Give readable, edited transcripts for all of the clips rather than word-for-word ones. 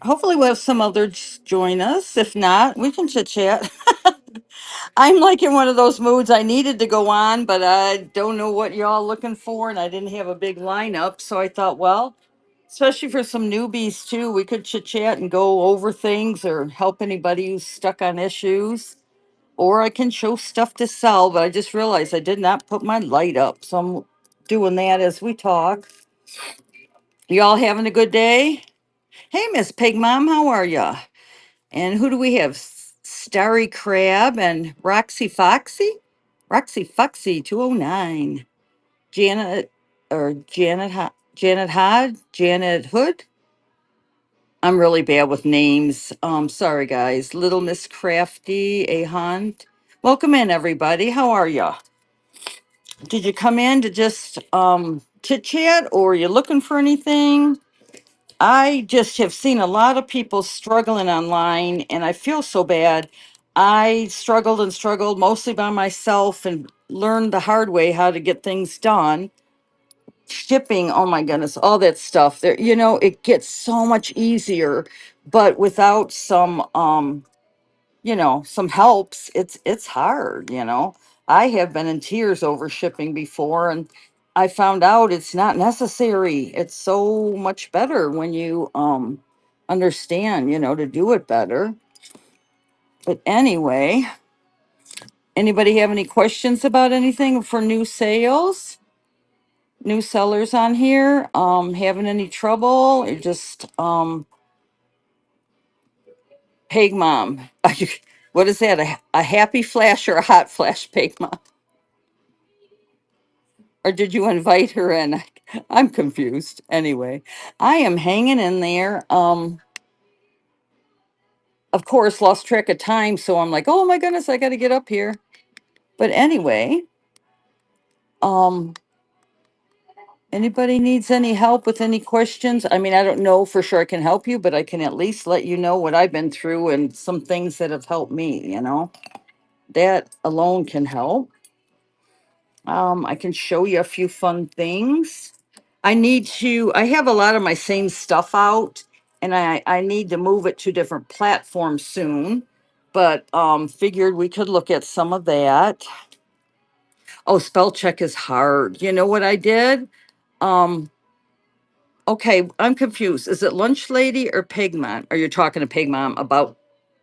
Hopefully, we'll have some others join us. If not, we can chit chat. I'm like in one of those moods. I needed to go on, but I don't know what y'all looking for, and I didn't have a big lineup. So I thought, well, especially for some newbies too, we could chit chat and go over things or help anybody who's stuck on issues. Or I can show stuff to sell, but I just realized I did not put my light up. So I'm doing that as we talk. Y'all having a good day? Hey, Miss Pig Mom, how are ya? And who do we have? Starry Crab and Roxy Foxy? Roxy Foxy 209. Janet or Janet Hod? Janet Hood? I'm really bad with names. Sorry guys. Little Miss Crafty, a hunt. Welcome in everybody. How are ya? Did you come in to just chit chat or are you looking for anything? I just have seen a lot of people struggling online and I feel so bad. I struggled and struggled mostly by myself and learned the hard way how to get things done. Shipping, oh my goodness, all that stuff. There, it gets so much easier, but without some helps, it's hard. I have been in tears over shipping before and I found out it's not necessary. It's so much better when you understand, to do it better. But anyway, anybody have any questions about anything for new sales? New sellers on here? Having any trouble? Or just Pig Mom. What is that? A happy flash or a hot flash, Pig Mom? Or did you invite her in? I'm confused. Anyway, I am hanging in there. Of course, lost track of time, so I'm like, oh my goodness, I got to get up here. But anyway, um, anybody needs any help with any questions? I mean, I don't know for sure I can help you, but I can at least let you know what I've been through and some things that have helped me. That alone can help. I can show you a few fun things. I have a lot of my same stuff out and I need to move it to different platforms soon, but figured we could look at some of that. Oh, spell check is hard. You know what I did? Um, okay, I'm confused. Is it Lunch Lady or Pig Mom? Are you talking to Pig Mom about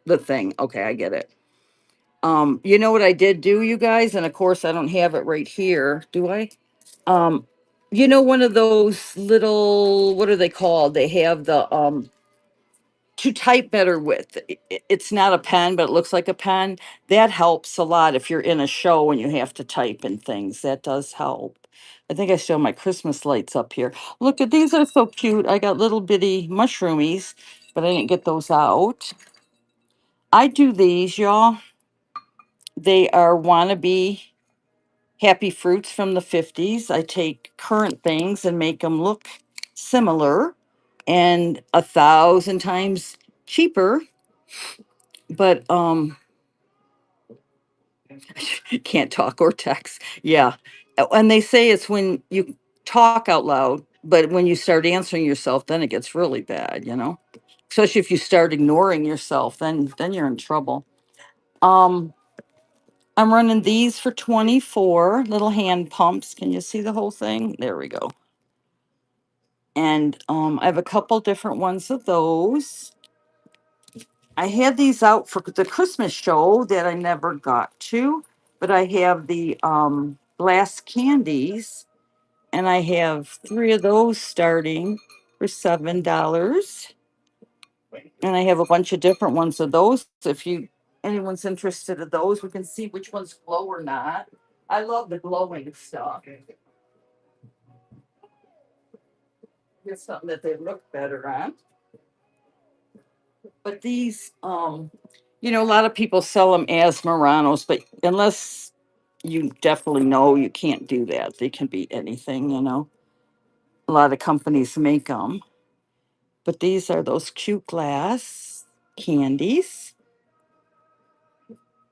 the thing? Okay, I get it. You know what I did do, you guys? And of course I don't have it right here, do I? Um, one of those little, what are they called? They have the to type better with. It's not a pen, but it looks like a pen. That helps a lot if you're in a show and you have to type in things. That does help. I think I still have my Christmas lights up here. Look at these are so cute. I got little bitty mushroomies, but I didn't get those out. I do these, y'all. They are wannabe happy fruits from the 50s. I take current things and make them look similar and 1,000 times cheaper. But can't talk or text. Yeah. And they say it's when you talk out loud, but when you start answering yourself, then it gets really bad. Especially if you start ignoring yourself, then you're in trouble. Um I'm running these for 24 little hand pumps. Can you see the whole thing? There we go. And I have a couple different ones of those. I had these out for the Christmas show that I never got to, but I have the glass candies, and I have three of those starting for $7. And I have a bunch of different ones of those. If anyone's interested in those, we can see which ones glow or not. I love the glowing stuff. It's something that they look better on. But these, a lot of people sell them as Muranos, but unless you definitely know, you can't do that. They can be anything. A lot of companies make them. But these are those cute glass candies.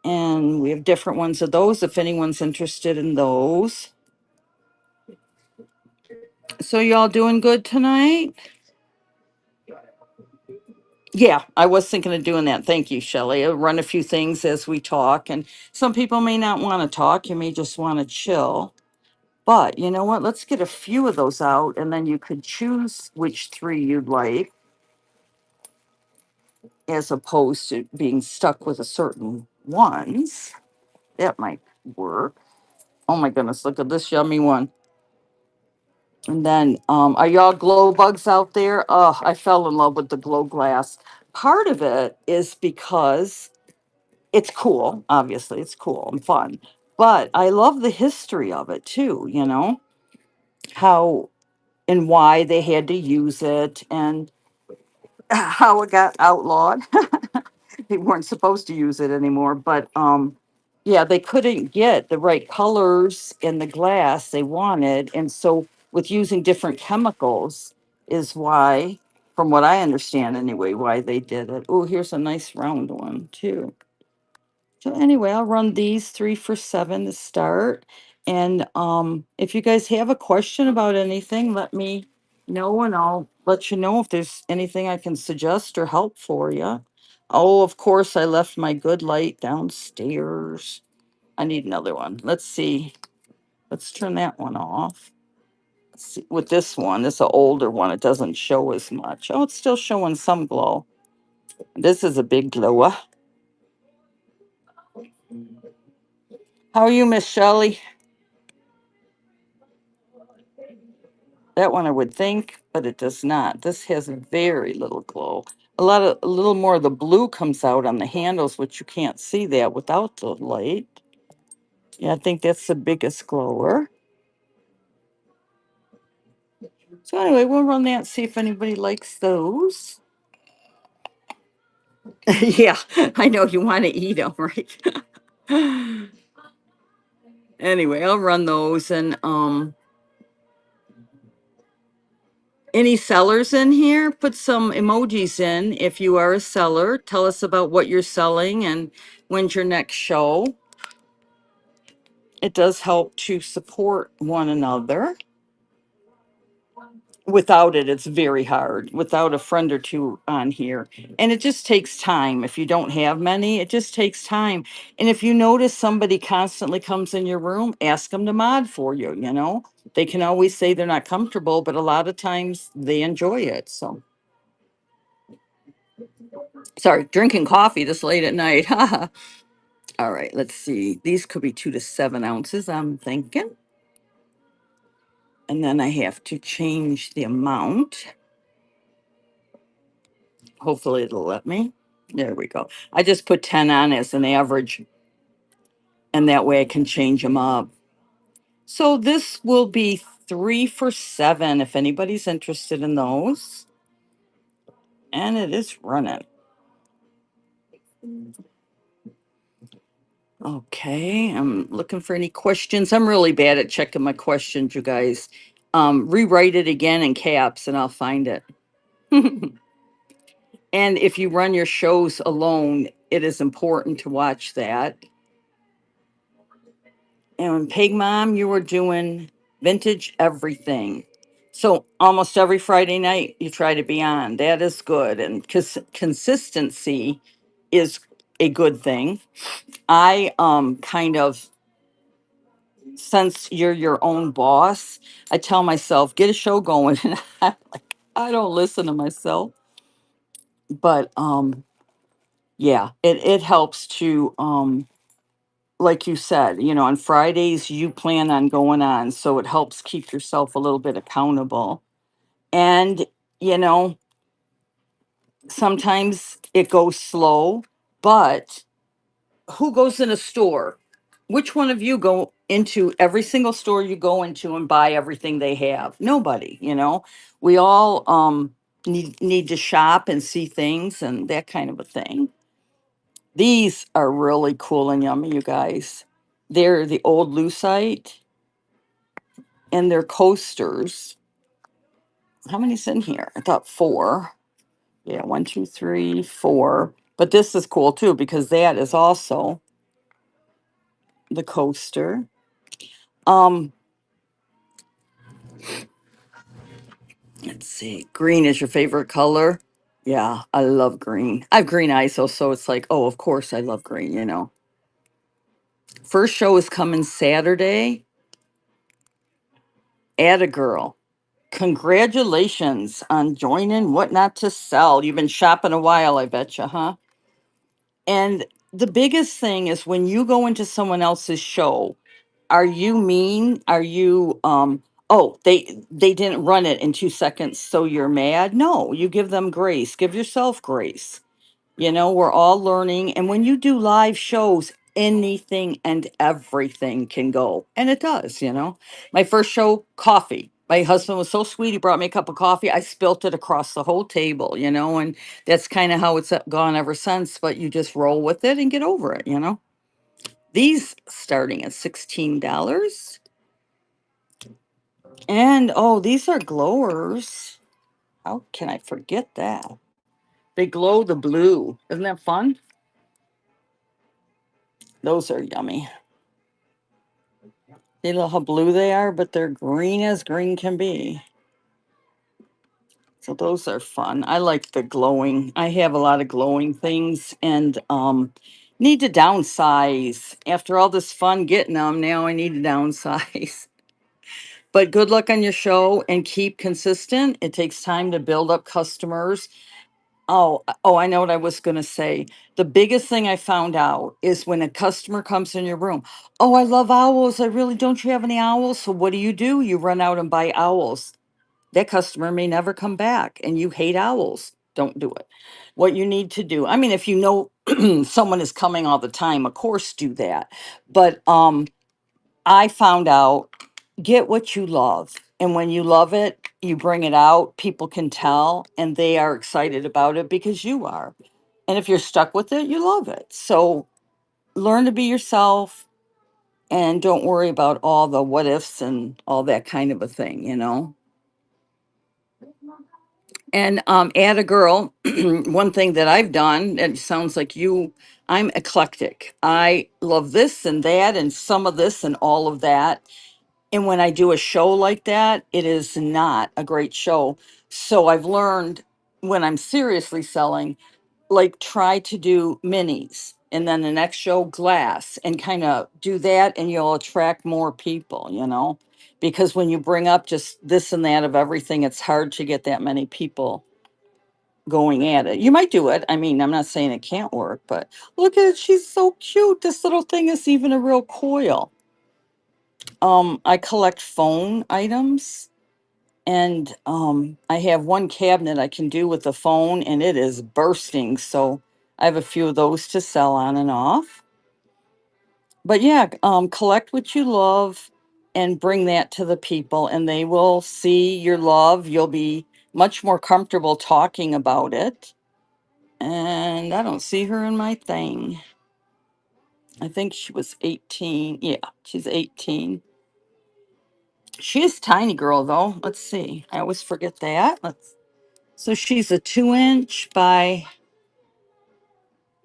And we have different ones of those if anyone's interested in those. So, y'all doing good tonight? Yeah, I was thinking of doing that. Thank you, Shelley. I'll run a few things as we talk, and some people may not want to talk. You may just want to chill. But you know what? Let's get a few of those out, and then you could choose which three you'd like, as opposed to being stuck with a certain ones. That might work. Oh my goodness, look at this yummy one. And then, are y'all glow bugs out there? Oh, I fell in love with the glow glass. Part of it is because it's cool. Obviously, it's cool and fun. But I love the history of it too, how and why they had to use it and how it got outlawed. They weren't supposed to use it anymore, but yeah, they couldn't get the right colors in the glass they wanted, and so with using different chemicals is why, from what I understand anyway, why they did it. Oh, here's a nice round one too. So anyway, I'll run these 3 for 7 to start. And if you guys have a question about anything, let me know and I'll let you know if there's anything I can suggest or help for you. Oh, of course, I left my good light downstairs. I need another one. Let's see. Let's turn that one off. Let's see. With this one, it's an older one. It doesn't show as much. Oh, it's still showing some glow. This is a big glower. How are you, Miss Shelley? That one I would think, but it does not. This has very little glow. A little more of the blue comes out on the handles, which you can't see that without the light. Yeah, I think that's the biggest glower. So anyway, we'll run that, see if anybody likes those. Yeah, I know you want to eat them, right? Anyway, I'll run those and any sellers in here, put some emojis in if you are a seller. Tell us about what you're selling and when's your next show. It does help to support one another. Without it, it's very hard. Without a friend or two on here. And it just takes time. If you don't have many, it just takes time. And if you notice somebody constantly comes in your room, ask them to mod for you. They can always say they're not comfortable, but a lot of times they enjoy it. So, sorry, drinking coffee this late at night. All right, let's see. These could be 2 to 7 ounces, I'm thinking. And then I have to change the amount. Hopefully it'll let me. There we go. I just put 10 on as an average, and that way I can change them up. So this will be 3 for 7 if anybody's interested in those. And it is running. Okay, I'm looking for any questions. I'm really bad at checking my questions, you guys. Rewrite it again in caps and I'll find it. And if you run your shows alone, it is important to watch that. And Pig Mom, you were doing vintage everything. So almost every Friday night you try to be on. That is good. And because consistency is a good thing. I kind of, since you're your own boss, I tell myself, get a show going. And I'm like, I don't listen to myself. But yeah, it helps to like you said, on Fridays you plan on going on, so it helps keep yourself a little bit accountable. And, you know, sometimes it goes slow, but who goes in a store? Which one of you go into every single store you go into and buy everything they have? Nobody. We all need to shop and see things and that kind of a thing. These are really cool and yummy, you guys. They're the old lucite and they're coasters. How many's in here? I thought four. Yeah, one, two, three, four. But this is cool too because that is also the coaster. Um, let's see. Green is your favorite color. Yeah, I love green. I have green eyes, so it's like, oh, of course I love green. First show is coming Saturday. Atta girl. Congratulations on joining What Not to Sell. You've been shopping a while, I bet you, huh? And the biggest thing is when you go into someone else's show, are you mean? Are you oh, they didn't run it in 2 seconds, so you're mad? No, you give them grace. Give yourself grace. We're all learning. And when you do live shows, anything and everything can go. And it does. My first show, coffee. My husband was so sweet. He brought me a cup of coffee. I spilt it across the whole table, and that's kind of how it's gone ever since. But you just roll with it and get over it. These starting at $16. And oh, these are glowers. How can I forget that? They glow the blue. Isn't that fun? Those are yummy. See how blue they are, but they're green as green can be. So those are fun. I like the glowing. I have a lot of glowing things and need to downsize. After all this fun getting them, now I need to downsize. But good luck on your show and keep consistent. It takes time to build up customers. Oh, I know what I was going to say. The biggest thing I found out is when a customer comes in your room, oh, I love owls. I really don't you have any owls? So what do? You run out and buy owls. That customer may never come back and you hate owls. Don't do it. What you need to do, I mean, if you know someone is coming all the time, of course do that. But I found out get what you love. And when you love it, you bring it out. People can tell and they are excited about it because you are. And if you're stuck with it, you love it. So learn to be yourself and don't worry about all the what ifs and all that kind of a thing. And add a girl, one thing that I've done, and it sounds like you, I'm eclectic. I love this and that and some of this and all of that. And when I do a show like that, it is not a great show. So I've learned when I'm seriously selling, like try to do minis and then the next show glass and kind of do that and you'll attract more people. Because when you bring up just this and that of everything, it's hard to get that many people going at it. You might do it. I mean, I'm not saying it can't work, but look at it. She's so cute. This little thing is even a real coil. I collect phone items and I have one cabinet I can do with the phone and it is bursting. So I have a few of those to sell on and off. But yeah, collect what you love and bring that to the people and they will see your love. You'll be much more comfortable talking about it. And I don't see her in my thing. I think she was 18. Yeah, she's 18. She is tiny girl though. Let's see. I always forget that. So she's a 2 inch by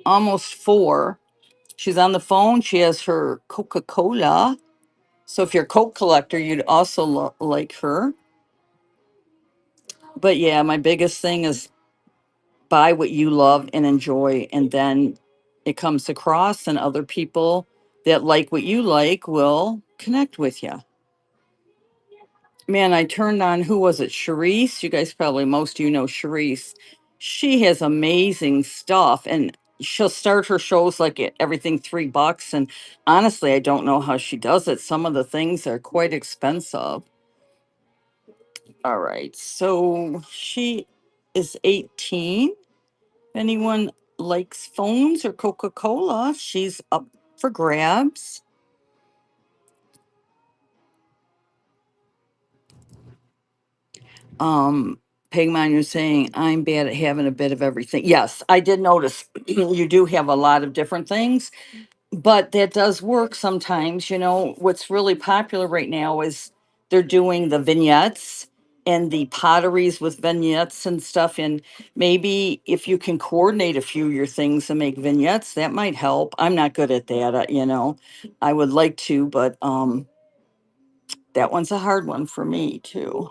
almost 4. She's on the phone. She has her Coca-Cola. So if you're a Coke collector, you'd also like her. But yeah, my biggest thing is buy what you love and enjoy, and then it comes across, and other people that like what you like will connect with you. Man, I turned on, who was it? Charisse. You guys probably, most of you know Charisse. She has amazing stuff and she'll start her shows like everything $3. And honestly, I don't know how she does it. Some of the things are quite expensive. All right. So she is 18. If anyone likes phones or Coca-Cola, she's up for grabs. Um, Pegman, you're saying I'm bad at having a bit of everything. Yes, I did notice you do have a lot of different things, but that does work sometimes. What's really popular right now is they're doing the vignettes and the potteries with vignettes and stuff. And maybe if you can coordinate a few of your things and make vignettes, that might help. I'm not good at that, I would like to, but that one's a hard one for me too.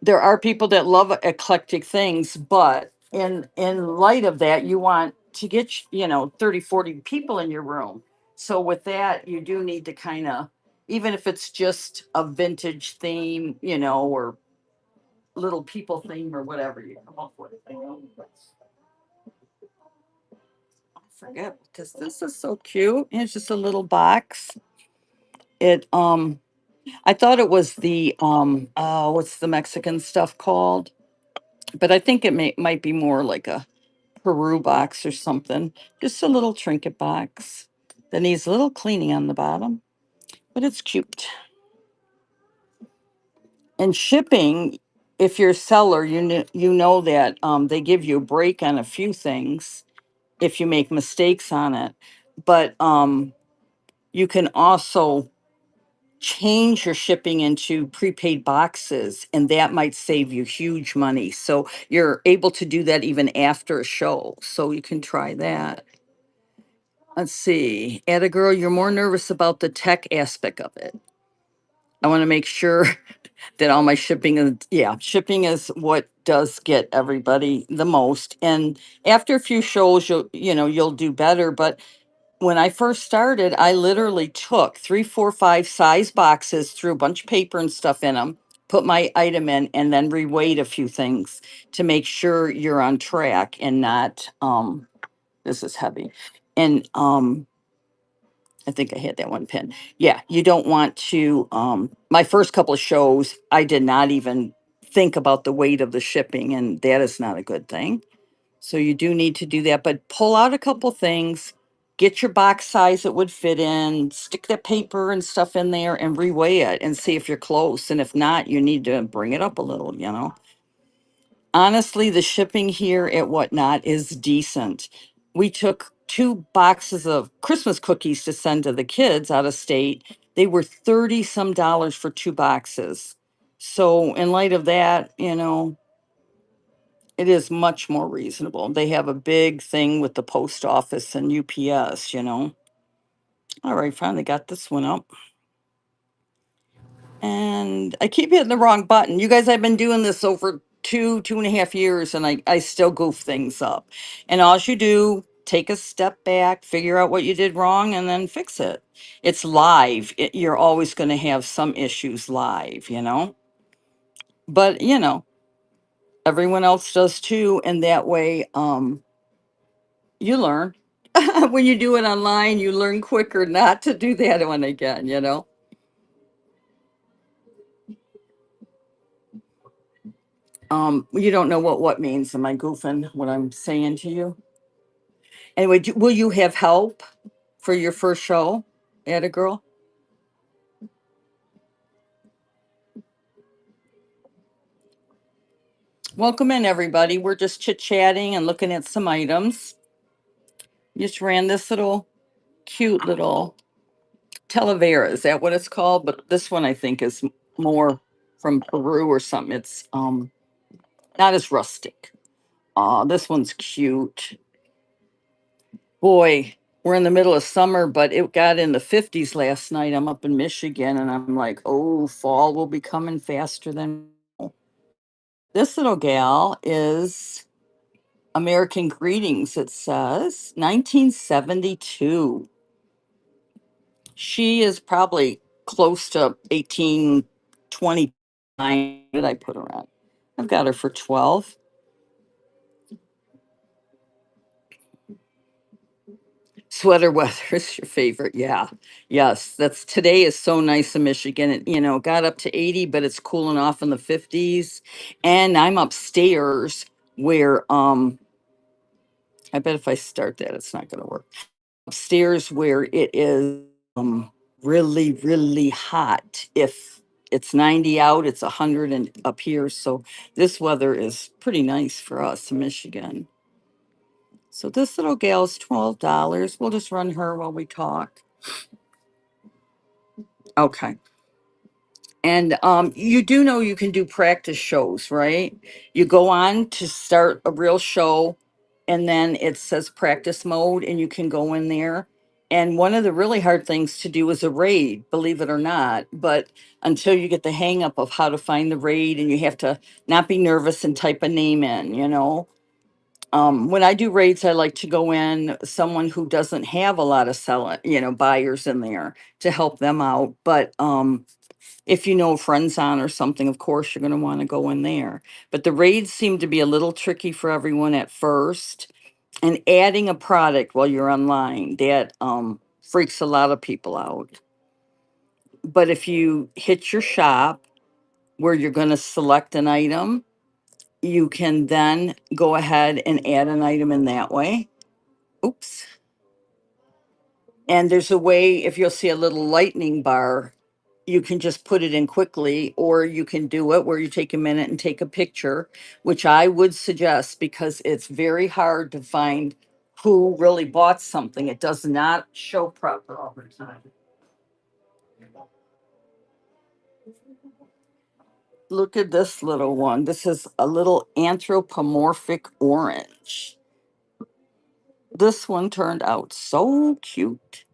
there are people that love eclectic things, but in light of that, you want to get, 30, 40 people in your room. So with that, you do need to kind of, even if it's just a vintage theme, or little people theme or whatever you come up with. I forget because this is so cute. It's just a little box. It I thought it was the oh, what's the Mexican stuff called? But I think it might be more like a Peru box or something. Just a little trinket box that needs a little cleaning on the bottom, but it's cute. And shipping, if you're a seller, you know that they give you a break on a few things if you make mistakes on it. But you can also change your shipping into prepaid boxes, and that might save you huge money. So you're able to do that even after a show. So you can try that. Let's see. Atta girl, you're more nervous about the tech aspect of it. I want to make sure that all my shipping is, yeah, shipping is what does get everybody the most. And after a few shows, you'll do better. But when I first started, I literally took 3, 4, 5 size boxes, threw a bunch of paper and stuff in them, put my item in, and then reweighed a few things to make sure you're on track and not, this is heavy. And I think I had that one pin. Yeah, you don't want to, my first couple of shows, I did not even think about the weight of the shipping, and that is not a good thing. So you do need to do that, but pull out a couple things, get your box size it would fit in, stick that paper and stuff in there and reweigh it and see if you're close. And if not, you need to bring it up a little. Honestly, the shipping here at Whatnot is decent. We took 2 boxes of Christmas cookies to send to the kids out of state. They were 30 some dollars for 2 boxes. So in light of that, it is much more reasonable. They have a big thing with the post office and UPS. All right, finally got this one up. And I keep hitting the wrong button. You guys, I've been doing this over 2.5 years, and I still goof things up. And all you do, take a step back, figure out what you did wrong, and then fix it. It's live. You're always going to have some issues live. But, everyone else does too. And that way, you learn. When you do it online, you learn quicker not to do that one again. You don't know what means. Am I goofing what I'm saying to you? Anyway, will you have help for your first show, Atta girl? Welcome in, everybody. We're just chit-chatting and looking at some items. Just ran this little cute little Talavera. Is that what it's called? But this one I think is more from Peru or something. It's not as rustic. This one's cute. Boy, we're in the middle of summer, but it got in the 50s last night. I'm up in Michigan, and I'm like, oh, fall will be coming faster than. This little gal is American Greetings, it says 1972. She is probably close to 1829. Did I put her on? I've got her for 12. Sweater weather is your favorite. Yeah. Yes. That's today is so nice in Michigan. It got up to 80, but it's cooling off in the 50s. And I'm upstairs where I bet if I start that it's not gonna work. Upstairs where it is really, really hot. If it's 90 out, it's 100 and up here. So this weather is pretty nice for us in Michigan. So this little gal's $12. We'll just run her while we talk. Okay. And you do know you can do practice shows, right? You go on to start a real show, and then it says practice mode, and you can go in there And one of the really hard things to do is a raid, believe it or not. But until you get the hang up of how to find the raid, and you have to not be nervous and type a name in, when I do raids, I like to go in someone who doesn't have a lot of selling, buyers in there to help them out. But if you know friends on or something, of course you're going to want to go in there. But the raids seem to be a little tricky for everyone at first, and adding a product while you're online, that freaks a lot of people out. But if you hit your shop where you're going to select an item, you can then go ahead and add an item in that way. Oops. And there's a way, if you'll see a little lightning bar, you can just put it in quickly, or you can do it where you take a minute and take a picture, which I would suggest because it's very hard to find who really bought something. It does not show proper all the time. Look at this little one. This is a little anthropomorphic orange. This one turned out so cute.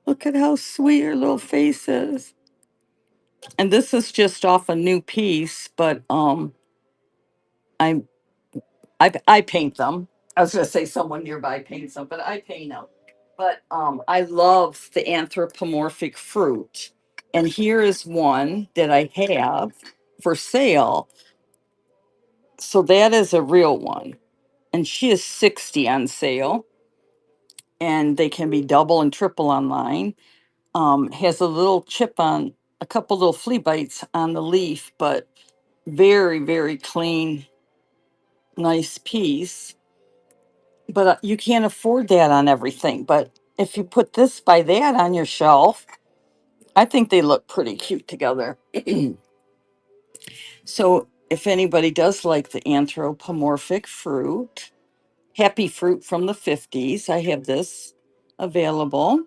Look at how sweet her little face is. And this is just off a new piece, but I I paint them. I was gonna say someone nearby paints them, but I paint them. But I love the anthropomorphic fruit. And here is one that I have for sale. So that is a real one. And she is 60 on sale. And they can be double and triple online. Has a little chip on, a couple little flea bites on the leaf, but very, very clean, nice piece. But you can't afford that on everything. But if you put this by that on your shelf, I think they look pretty cute together. So if anybody does like the anthropomorphic fruit, happy fruit from the 50s, I have this available.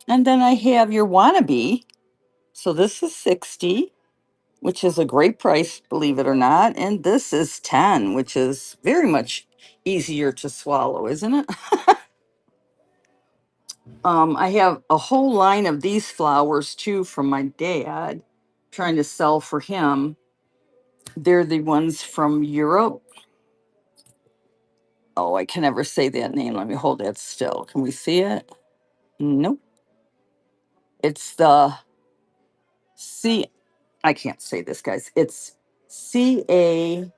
And then I have your wannabe. So this is 60, which is a great price, believe it or not. And this is 10, which is very much easier to swallow, isn't it? I have a whole line of these flowers too from my dad, trying to sell for him. They're the ones from Europe. Oh, I can never say that name. Let me hold that still. Can we see it? Nope. It's the C. I can't say this, guys. It's CAPO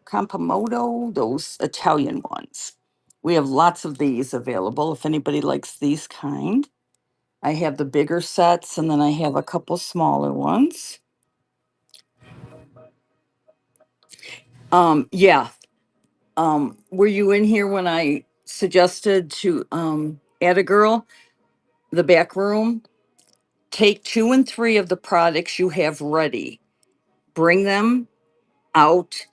Campamoto, those Italian ones. We have lots of these available if anybody likes these kind. I have the bigger sets, and then I have a couple smaller ones. Yeah. Were you in here when I suggested to add a girl, the back room? Take 2 and 3 of the products you have ready, bring them out,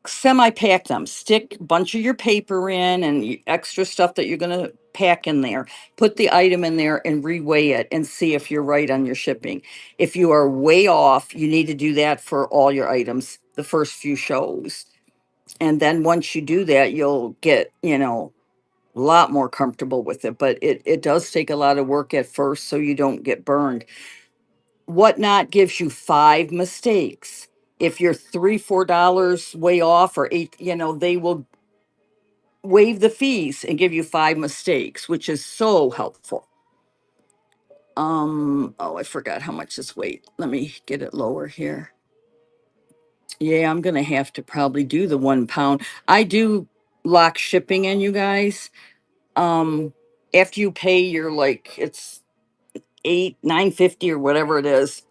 semi-pack them, stick a bunch of your paper in and extra stuff that you're going to pack in there, put the item in there and reweigh it and see if you're right on your shipping. If you are way off, you need to do that for all your items the first few shows. And then once you do that, you'll get, a lot more comfortable with it. But it does take a lot of work at first so you don't get burned. Whatnot gives you 5 mistakes. If you're $3, $4 way off or eight, they will waive the fees and give you 5 mistakes, which is so helpful. Oh, I forgot how much this weight. Let me get it lower here. Yeah, I'm gonna have to probably do the 1 pound. I do lock shipping in, you guys. Um, after you pay your, like, it's 9.50 or whatever it is,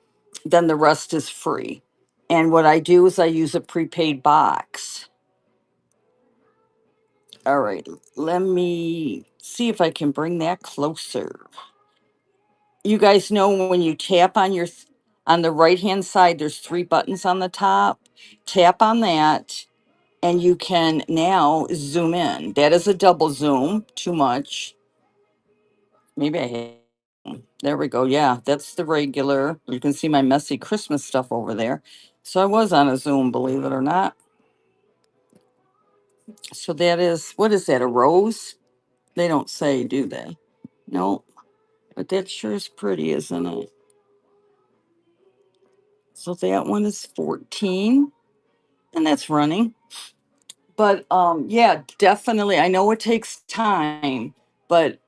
then the rest is free. And what I do is I use a prepaid box. All right, let me see if I can bring that closer. You guys know when you tap on on the right hand side, there's 3 buttons on the top. Tap on that, and you can now zoom in. That is a double zoom. Too much. Maybe there we go. Yeah, that's the regular. You can see my messy Christmas stuff over there. So I was on a Zoom, believe it or not. So that is, what is that, a rose? They don't say, do they? No, but that sure is pretty, isn't it? So that one is 14 and that's running. But yeah, definitely. I know it takes time, but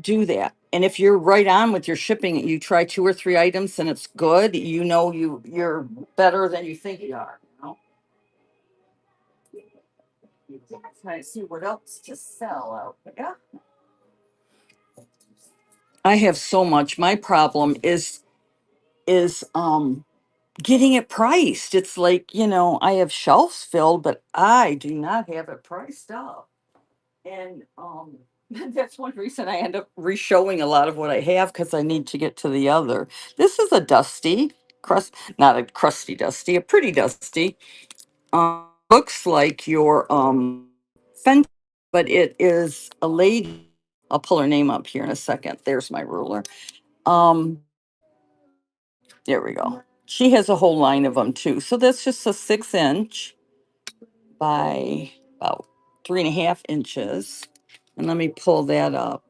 do that. And if you're right on with your shipping, you try 2 or 3 items and it's good, you know you're better than you think you are, you know. Try to see what else to sell out there. I have so much. My problem is getting it priced. It's like, I have shelves filled, but I do not have it priced up. And that's one reason I end up re-showing a lot of what I have because I need to get to the other. This is a dusty crust, not a crusty dusty, a pretty dusty. Looks like your Fenty, but it is a lady. I'll pull her name up here in a second. There's my ruler. Um, there we go. She has a whole line of them too. So that's just a 6 inch by about 3.5 inches. And let me pull that up.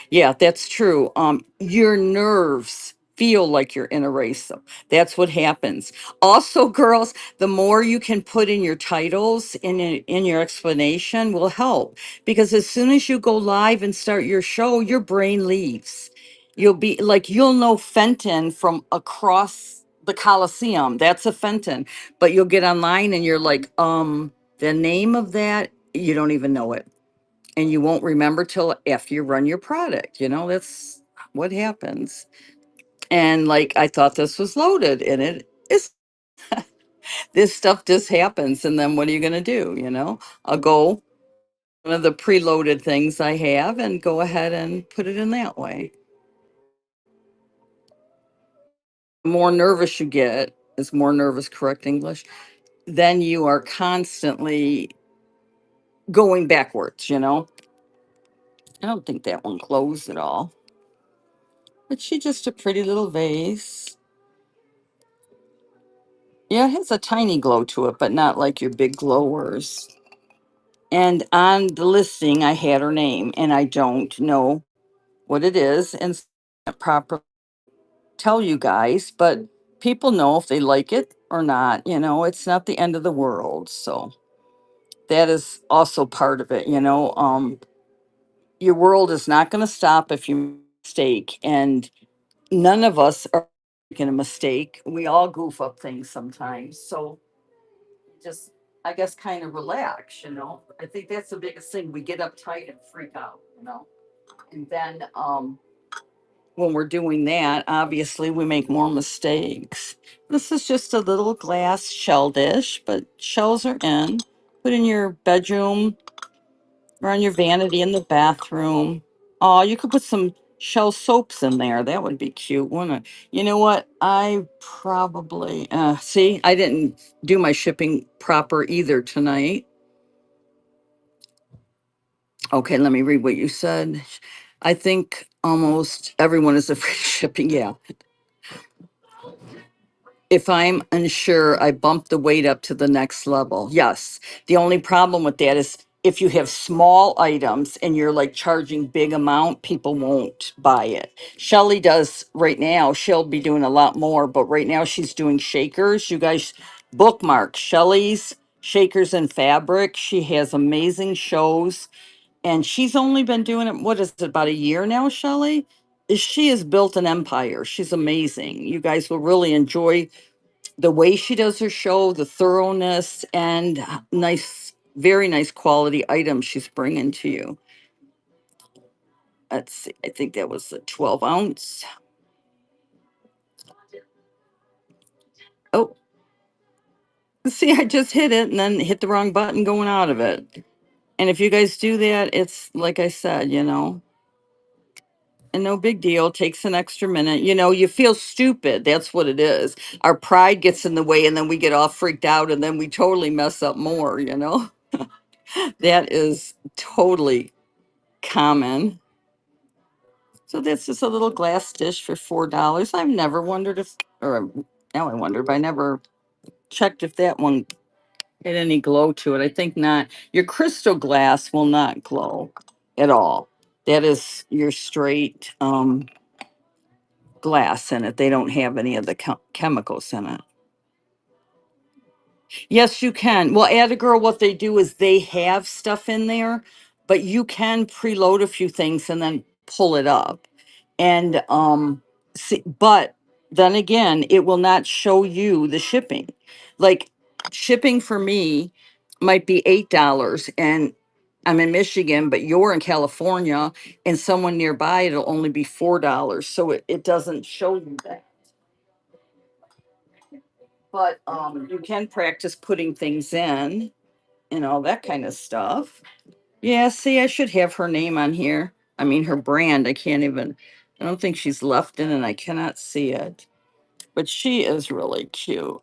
Yeah, that's true. Your nerves feel like you're in a race. So that's what happens. Also, girls, the more you can put in your titles in your explanation will help because as soon as you go live and start your show, your brain leaves. You'll be like you'll know Fenton from across the Coliseum. That's a Fenton, but you'll get online and you're like, the name of that, you don't even know it and you won't remember till after you run your product. That's what happens. And like I thought this was loaded, and it is. This stuff just happens, and then what are you going to do? I'll go one of the preloaded things I have and go ahead and put it in that way. The more nervous you get, is more nervous, correct English, then you are constantly going backwards. I don't think that one closed at all, but she just a pretty little vase. Yeah, it has a tiny glow to it, but not like your big glowers. And on the listing, I had her name, and I don't know what it is, and can't properly tell you guys, but people know if they like it or not. It's not the end of the world. So that is also part of it. Your world is not going to stop if you make a mistake, and none of us are making a mistake. We all goof up things sometimes. So just I guess kind of relax. I think that's the biggest thing. We get uptight and freak out. And then when we're doing that, obviously we make more mistakes. This is just a little glass shell dish, but shells are in. Put in your bedroom or on your vanity in the bathroom. Oh, you could put some shell soaps in there. That would be cute, wouldn't it? You know what? I probably see, I didn't do my shipping proper either tonight. Okay, let me read what you said. I think almost everyone is afraid of shipping. Yeah. If I'm unsure, I bump the weight up to the next level. Yes. The only problem with that is if you have small items and you're like charging big amount, people won't buy it. Shelly does right now. She'll be doing a lot more, but right now she's doing shakers. You guys bookmark Shelly's Shakers and Fabric. She has amazing shows and she's only been doing it, what is it, about a year now, Shelly? She has built an empire. She's amazing. You guys will really enjoy the way she does her show, the thoroughness, and nice, very nice quality items she's bringing to you. Let's see, I think that was a 12 ounce. Oh, see, I just hit it and then hit the wrong button going out of it. And if you guys do that, it's like I said. And no big deal, takes an extra minute. You feel stupid. That's what it is. Our pride gets in the way, and then we get all freaked out, and then we totally mess up more. That is totally common. So that's just a little glass dish for $4. I've never wondered if, or now I wonder, but I never checked if that one Had any glow to it. I think not. Your crystal glass will not glow at all. That is your straight glass in it. They don't have any of the chemicals in it. Yes, you can. Well, Add a Girl, what they do is they have stuff in there, but you can preload a few things and then pull it up. And see, but then again, it will not show you the shipping. Like shipping for me might be $8 and I'm in Michigan, but you're in California and someone nearby, it'll only be $4. So it doesn't show you that. But you can practice putting things in and all that kind of stuff. Yeah, see, I should have her name on here. I mean, her brand. I can't even, I don't think she's left in and I cannot see it. But she is really cute.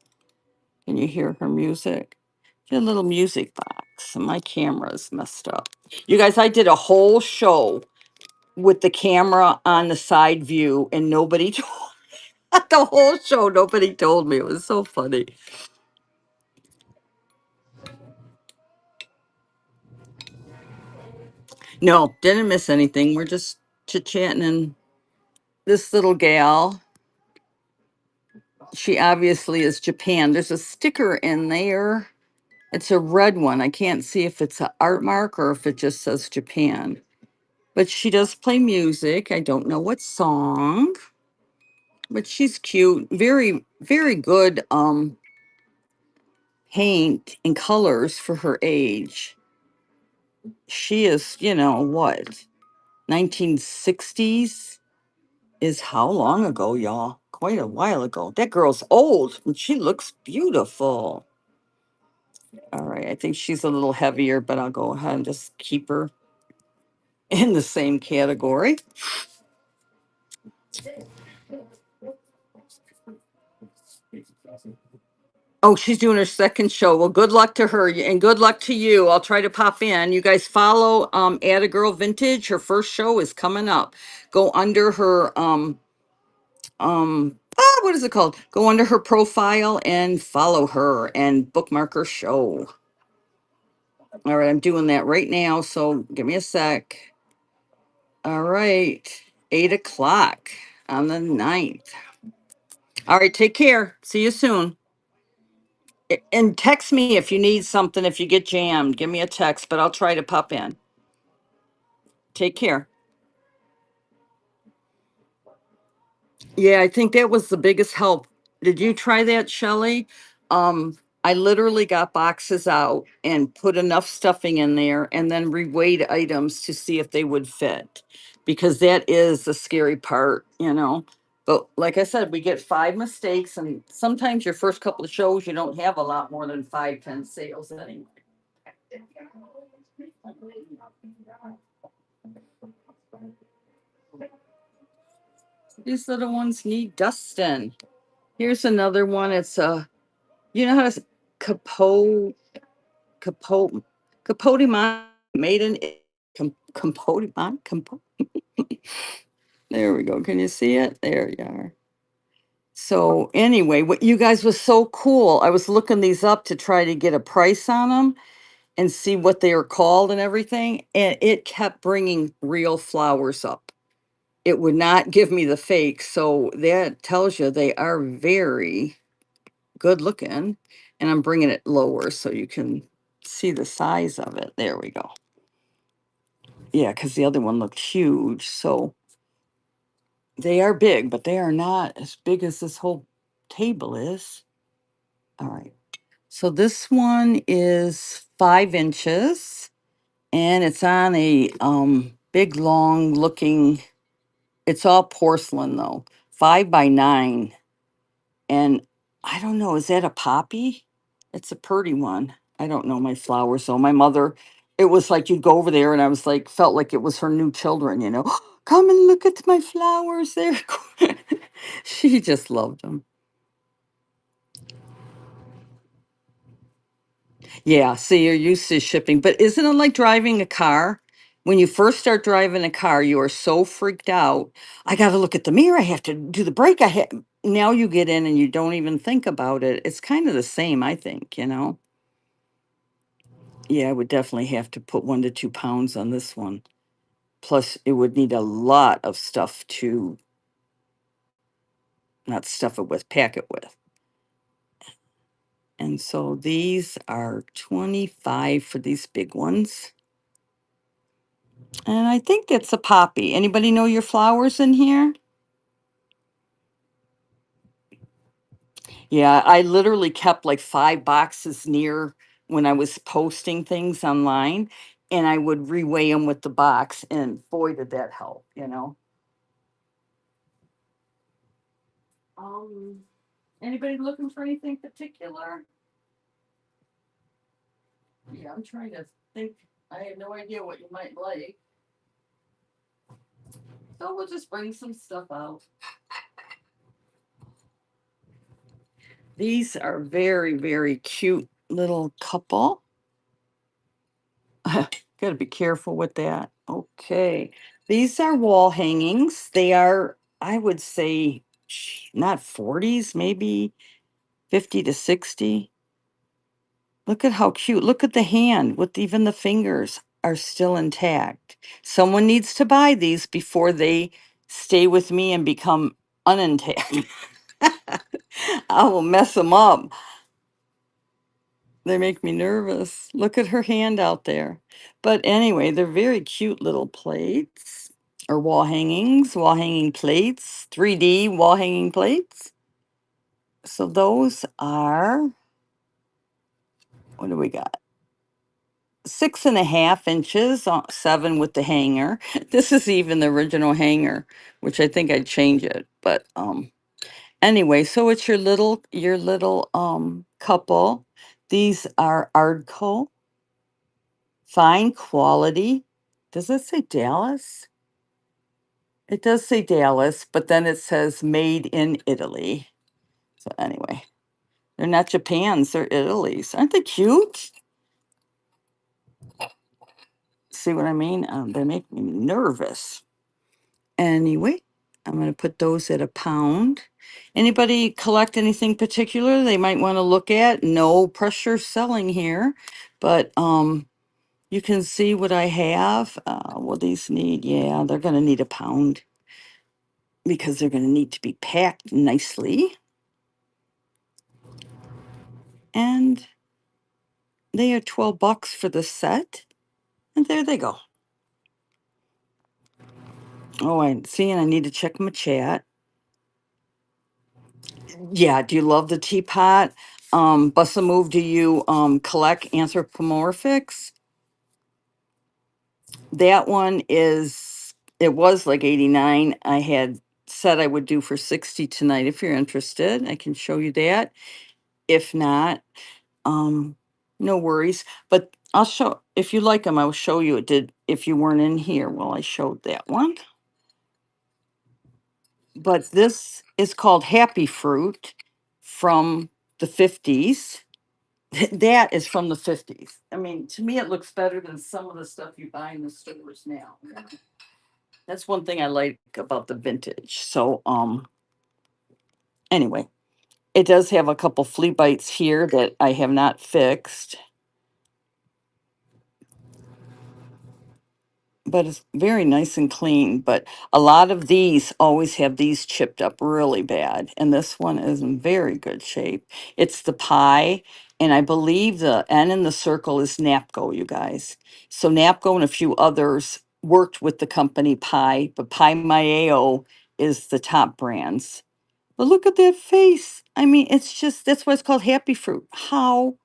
Can you hear her music? She had a little music box, and my camera's messed up. You guys, I did a whole show with the camera on the side view, and nobody told the whole show. Nobody told me. It was so funny. No, didn't miss anything. We're just chit chatting, and this little gal, she obviously is Japan. There's a sticker in there. It's a red one. I can't see if it's an art mark or if it just says Japan. But she does play music. I don't know what song, but she's cute. Very, very good paint and colors for her age. She is, what? 1960s is how long ago, y'all? Quite a while ago. That girl's old and she looks beautiful. All right, I think she's a little heavier, but I'll go ahead and just keep her in the same category. Oh, she's doing her second show. Well, good luck to her and good luck to you. I'll try to pop in. You guys follow Add a Girl Vintage. Her first show is coming up. Go under her what is it called? Go under her profile and follow her and bookmark her show. All right, I'm doing that right now, so give me a sec. All right, 8 o'clock on the 9th. All right, take care. See you soon. And text me if you need something, if you get jammed. Give me a text, but I'll try to pop in. Take care. Yeah, I think that was the biggest help. Did you try that, Shelley? I literally got boxes out and put enough stuffing in there and then reweighed items to see if they would fit because that is the scary part. But like I said, we get 5 mistakes, and sometimes your first couple of shows, you don't have a lot more than 5, 10 sales anyway. These little ones need dusting. Here's another one. It's you know how to capote capote capote made in capote capote. There we go. Can you see it? There you are. So anyway, what you guys was so cool. I was looking these up to try to get a price on them and see what they are called and everything, and it kept bringing real flowers up. It would not give me the fake, so that tells you they are very good looking. And I'm bringing it lower so you can see the size of it. There we go. Yeah, because the other one looked huge. So they are big, but they are not as big as this whole table is. All right. So this one is 5 inches and it's on a big long looking, it's all porcelain though. 5 by 9. And I don't know, is that a poppy? It's a pretty one. I don't know my flowers. So my mother, it was like you'd go over there and I was like, felt like it was her new children. Come and look at my flowers there. She just loved them. Yeah, see, you're used to shipping, but isn't it like driving a car? When you first start driving a car, you are so freaked out. I got to look at the mirror. I have to do the brake. Now you get in and you don't even think about it. It's kind of the same, I think. Yeah, I would definitely have to put 1 to 2 pounds on this one. Plus, it would need a lot of stuff to not stuff it with, pack it with. And so these are 25 for these big ones. And I think that's a poppy. Anybody know your flowers in here? Yeah, I literally kept like 5 boxes near when I was posting things online, and I would reweigh them with the box, and boy, did that help, you know? Um, Anybody looking for anything particular? Yeah, I'm trying to think. I have no idea what you might like. So we'll just bring some stuff out. These are very, very cute little couple. Got to be careful with that. Okay. These are wall hangings. They are, I would say, not 40s, maybe 50 to 60. Look at how cute. Look at the hand with even the fingers are still intact. Someone needs to buy these before they stay with me and become unintact. I will mess them up. They make me nervous. Look at her hand out there. But anyway, they're very cute little plates or wall hangings, wall hanging plates, 3D wall hanging plates. So those are, what do we got? 6.5 inches, 7 with the hanger. This is even the original hanger, which I think I'd change it. But anyway, so it's your little couple. These are Ardco, fine quality. Does it say Dallas? It does say Dallas, but then it says made in Italy. So anyway, they're not Japan's, they're Italy's. Aren't they cute? See what I mean? They make me nervous. Anyway, I'm going to put those at £1. Anybody collect anything particular they might want to look at? No pressure selling here, but you can see what I have. Will these need? Yeah, they're going to need £1 because they're going to need to be packed nicely. And they are $12 for the set. And there they go. Oh, I see, and I need to check my chat. Yeah, do you love the teapot? Bust a move, do you collect anthropomorphics? That one is, it was like 89. I had said I would do for 60 tonight. If you're interested, I can show you that. If not, um, no worries. But I'll show, if you like them, I will show you it did if you weren't in here. Well, I showed that one. But this is called Happy Fruit from the 50s. That is from the 50s. I mean, to me, it looks better than some of the stuff you buy in the stores now. That's one thing I like about the vintage. So, anyway, it does have a couple flea bites here that I have not fixed, but it's very nice and clean. But a lot of these always have these chipped up really bad, and this one is in very good shape. It's the pie, and I believe the N in the circle is Napco, you guys. So Napco and a few others worked with the company Pie, but Pie Mayo is the top brands. But look at that face. I mean, it's just, that's why it's called happy fruit. How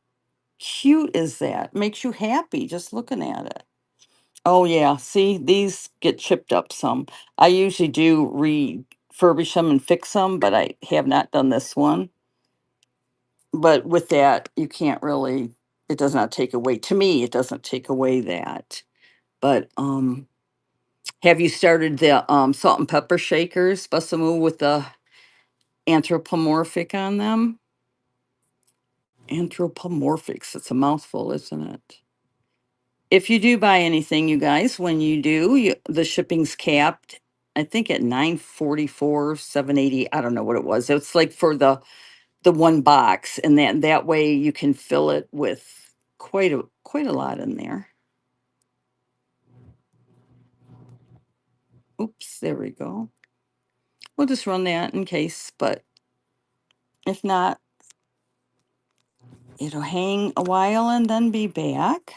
cute is that? Makes you happy just looking at it. Oh, yeah. See, these get chipped up some. I usually do refurbish them and fix them, but I have not done this one. But with that, you can't really, it does not take away, to me, it doesn't take away that. But have you started the salt and pepper shakers, Busamu, with the anthropomorphic on them? Anthropomorphics. It's a mouthful, isn't it? If you do buy anything, you guys, when you do, the shipping's capped. I think at 944, 780. I don't know what it was. It's like for the one box, and that way you can fill it with quite a lot in there. Oops, there we go. We'll just run that in case, but if not, it'll hang a while and then be back.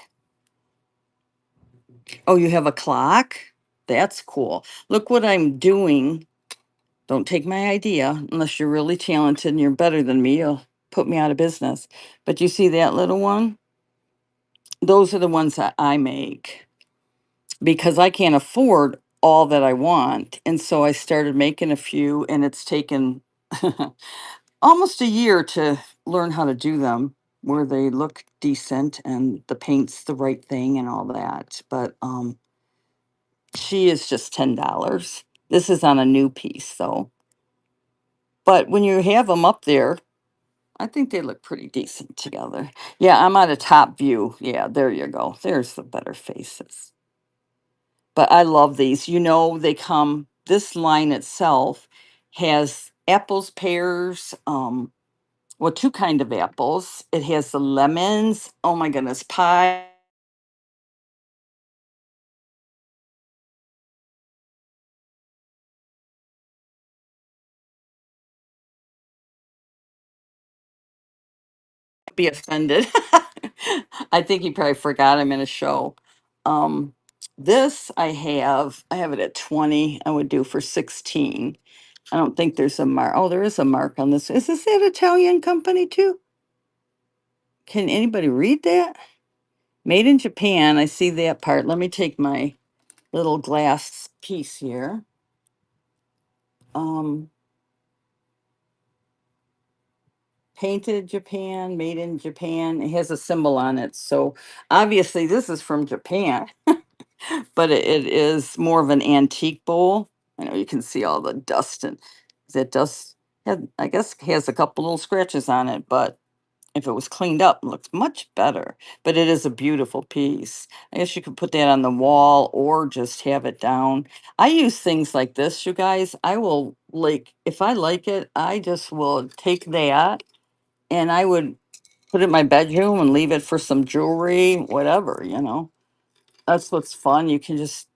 Oh, you have a clock? That's cool. Look what I'm doing. Don't take my idea unless you're really talented and you're better than me. You'll put me out of business. But you see that little one? Those are the ones that I make because I can't afford all that I want. And so I started making a few, and it's taken almost a year to learn how to do them where they look decent and the paint's the right thing and all that. But she is just $10. This is on a new piece though. But when you have them up there, I think they look pretty decent together. Yeah, I'm on a top view. Yeah, there you go. There's the better faces. But I love these. You know, they come, this line itself has apples, pears, well, two kind of apples. It has the lemons. Oh my goodness, pie. Be offended. I think he probably forgot I'm in a show. Um, this I have it at 20. I would do for 16. I don't think there's a mark. Oh, there is a mark on this. Is this that Italian company too? Can anybody read that? Made in Japan. I see that part. Let me take my little glass piece here. Um, Painted Japan, made in Japan. It has a symbol on it. So obviously this is from Japan, but it is more of an antique bowl. I know you can see all the dust and that dust had, I guess, has a couple little scratches on it, but if it was cleaned up, it looks much better. But it is a beautiful piece. I guess you could put that on the wall or just have it down. I use things like this, you guys. I will like, if I like it, I just will take that and I would put it in my bedroom and leave it for some jewelry, whatever, you know. That's what's fun. You can just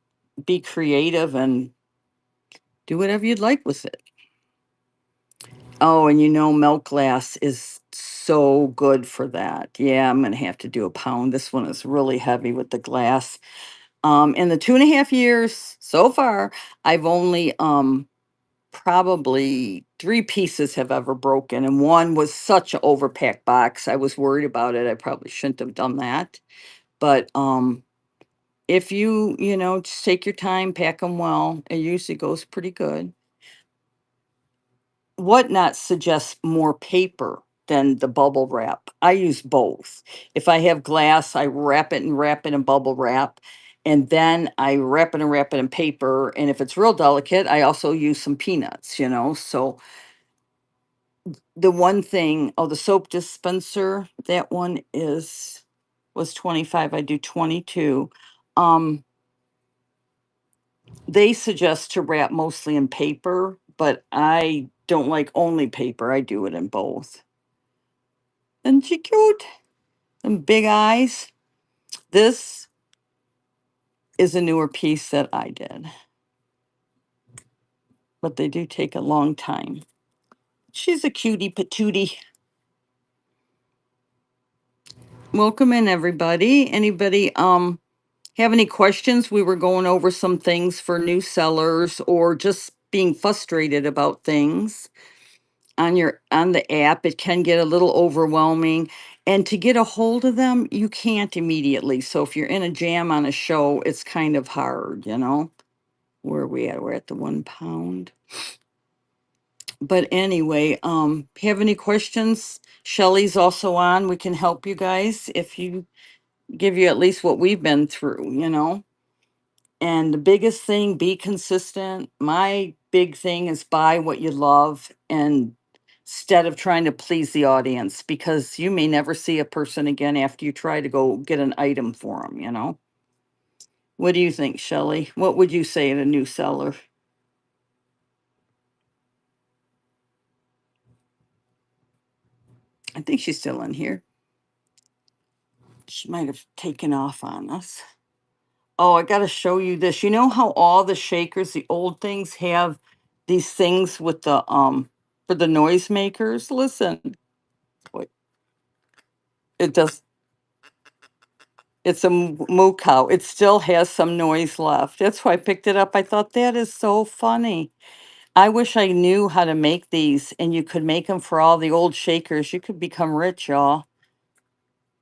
be creative and do whatever you'd like with it. Oh, and you know, milk glass is so good for that. Yeah, I'm gonna have to do a pound. This one is really heavy with the glass. In the 2.5 years so far, I've only probably three pieces have ever broken, and one was such an overpacked box. I was worried about it. I probably shouldn't have done that. But if you know, just take your time, pack them well. It usually goes pretty good. Whatnot suggests more paper than the bubble wrap. I use both. If I have glass, I wrap it and wrap it in bubble wrap. And then I wrap it and wrap it in paper. And if it's real delicate, I also use some peanuts, you know. So the one thing, oh, the soap dispenser, that one was 25. I do 22. Um, they suggest to wrap mostly in paper, but I don't like only paper. I do it in both. Isn't she cute? And big eyes. This is a newer piece that I did, but they do take a long time. She's a cutie patootie. Welcome in everybody. Anybody have any questions? We were going over some things for new sellers or just being frustrated about things on the app. It can get a little overwhelming, and to get a hold of them you can't immediately. So if you're in a jam on a show, it's kind of hard, you know. Where are we at? We're at the 1 pound. But anyway, have any questions? Shelly's also on. We can help you guys if you give you at least what we've been through, you know. And the biggest thing, be consistent. My big thing is buy what you love, and instead of trying to please the audience, because you may never see a person again after you try to go get an item for them, you know. What do you think, Shelly? What would you say to a new seller? I think she's still in here. She might have taken off on us. Oh, I got to show you this. You know how all the shakers, the old things, have these things with the for the noisemakers? Listen, wait, it does. It's a moo cow. It still has some noise left. That's why I picked it up. I thought that is so funny. I wish I knew how to make these, and you could make them for all the old shakers. You could become rich, y'all.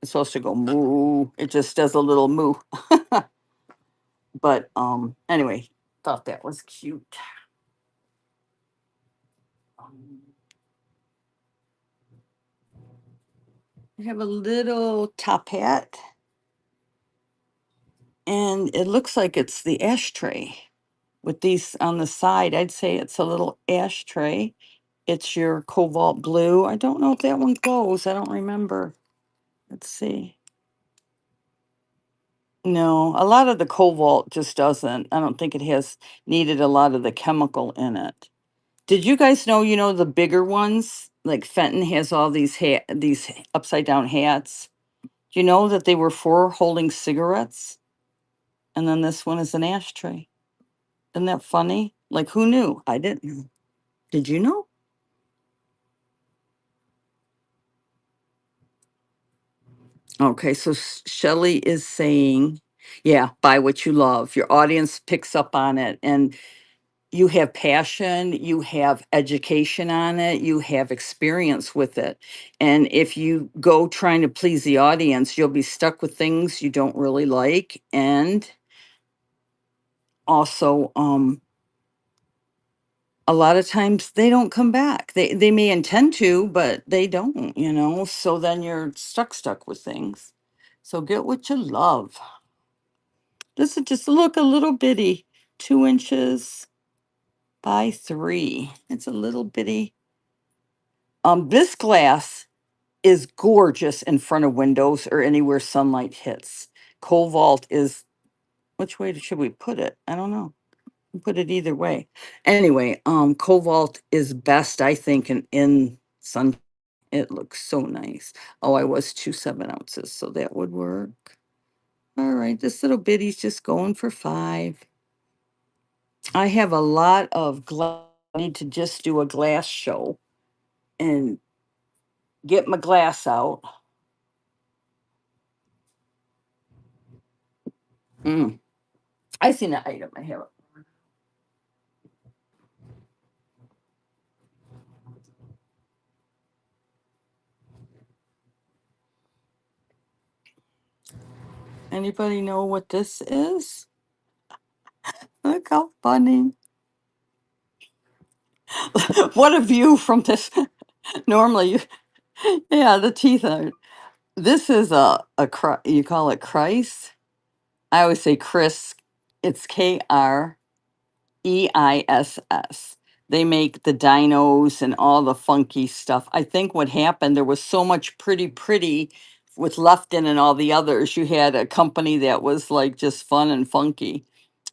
It's supposed to go moo. It just does a little moo. But anyway, thought that was cute. Um, I have a little top hat, and it looks like it's the ashtray with these on the side. I'd say it's a little ashtray. It's your cobalt blue. I don't know if that one goes. I don't remember. Let's see. No, a lot of the cobalt just doesn't. I don't think it has needed a lot of the chemical in it. Did you guys know, the bigger ones, like Fenton has all these upside down hats? Do you know that they were for holding cigarettes? And then this one is an ashtray. Isn't that funny? Like, who knew? I didn't know. Did you know? Okay, so Shelly is saying, yeah, buy what you love. Your audience picks up on it, and you have passion, you have education on it, you have experience with it. And if you go trying to please the audience, you'll be stuck with things you don't really like. And also, a lot of times they don't come back. They may intend to, but they don't. So then you're stuck with things. So get what you love. This is just look a little bitty, 2 inches by 3. It's a little bitty. This glass is gorgeous in front of windows or anywhere sunlight hits. Cobalt is, which way should we put it? I don't know. Put it either way. Anyway, cobalt is best, I think, in sun. It looks so nice. Oh, I was 2 7 ounces, so that would work. All right, this little bitty's just going for 5. I have a lot of glass. I need to just do a glass show and get my glass out. Mm. I seen an item. I have it. Anybody know what this is? Look how funny. What a view from this. Normally, yeah, the teeth are. This is you call it Christ. I always say Chris. It's KREISS. They make the dinos and all the funky stuff. I think what happened, there was so much pretty with Lufton and all the others. You had a company that was like just fun and funky.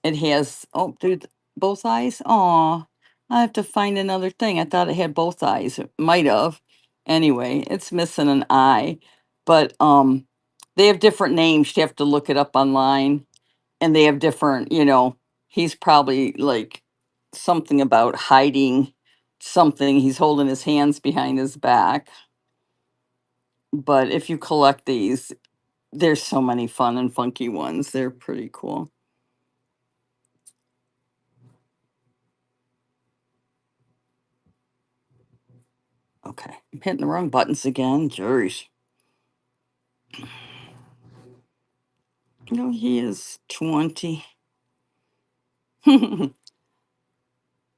It has, oh, dude, both eyes? Aw, I have to find another thing. I thought it had both eyes. It might have. Anyway, it's missing an eye. But they have different names. You have to look it up online, and they have different, he's probably like something about hiding something. He's holding his hands behind his back. But if you collect these, there's so many fun and funky ones. They're pretty cool. Okay, I'm hitting the wrong buttons again. Jeez. No, he is 20.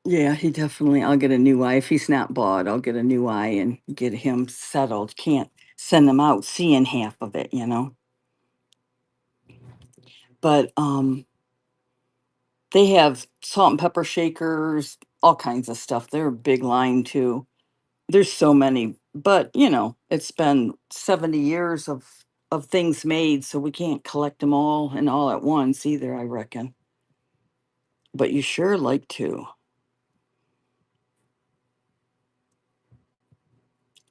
Yeah, he definitely. I'll get a new eye. If he's not bought, I'll get a new eye and get him settled. Can't send him out seeing half of it. But they have salt and pepper shakers, all kinds of stuff. They're a big line too. There's so many, but it's been 70 years of things made, so we can't collect them all and all at once either, I reckon. But you sure like to.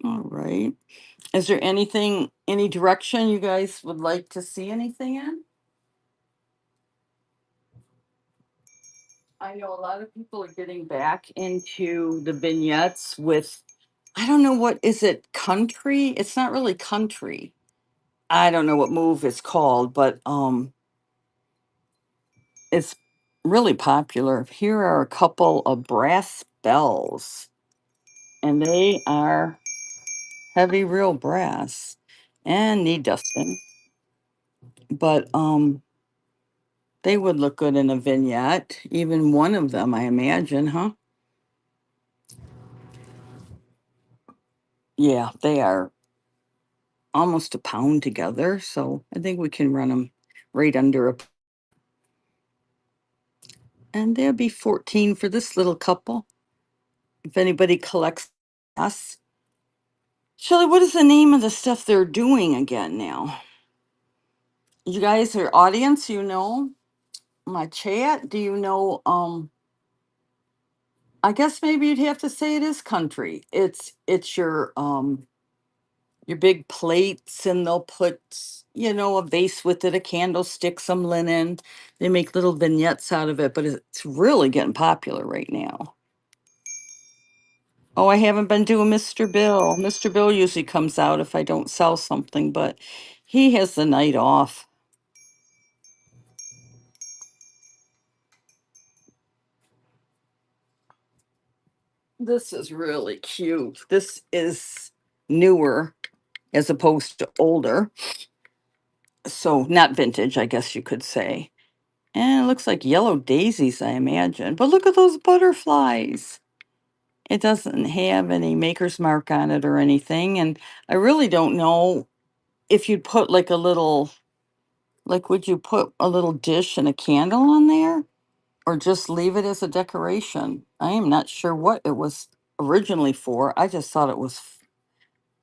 All right. Is there anything, any direction you guys would like to see anything in? I know a lot of people are getting back into the vignettes with, I don't know, what is it, country? It's not really country. I don't know what move it's called, but it's really popular. Here are a couple of brass bells, and they are heavy real brass and need dusting. But they would look good in a vignette, even one of them, I imagine, huh? Yeah, they are almost a pound together, so I think we can run them right under a, and there'll be 14 for this little couple. If anybody collects us. Shelly, what is the name of the stuff they're doing again now? You guys are audience, you know my chat. Do you know I guess maybe you'd have to say it is country. It's your big plates, and they'll put, a vase with it, a candlestick, some linen. They make little vignettes out of it, but it's really getting popular right now. Oh, I haven't been doing Mr. Bill. Mr. Bill usually comes out if I don't sell something, but he has the night off. This is really cute. This is newer as opposed to older. So not vintage, I guess you could say. And it looks like yellow daisies, I imagine. But look at those butterflies. It doesn't have any maker's mark on it or anything. And I really don't know if you'd put like a little, like, would you put a little dish and a candle on there or just leave it as a decoration? I am not sure what it was originally for. I just thought it was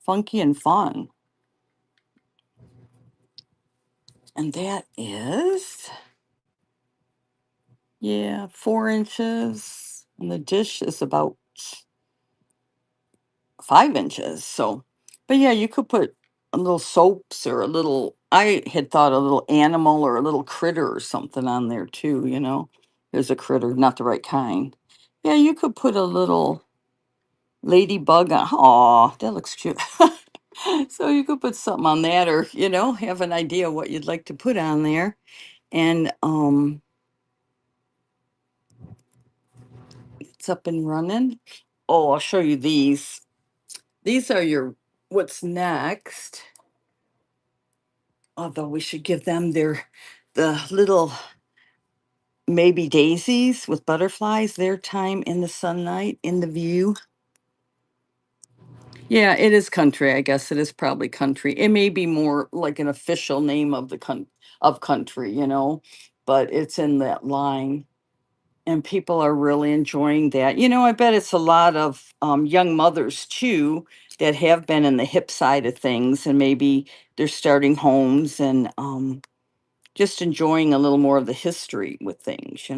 funky and fun. And that is, yeah, 4 inches. And the dish is about 5 inches. So, but yeah, you could put a little soaps or a little, I had thought a little animal or a little critter or something on there too, you know. There's a critter, not the right kind. Yeah, you could put a little ladybug on. Aw, that looks cute. So you could put something on that, or, have an idea what you'd like to put on there. And it's up and running. Oh, I'll show you these. These are your what's next. Although we should give them the little maybe daisies with butterflies, their time in the sunlight, in the view. Yeah, it is country. I guess it is probably country. It may be more like an official name of the of country, but it's in that line. And people are really enjoying that. I bet it's a lot of young mothers too that have been in the hip side of things, and maybe they're starting homes and just enjoying a little more of the history with things.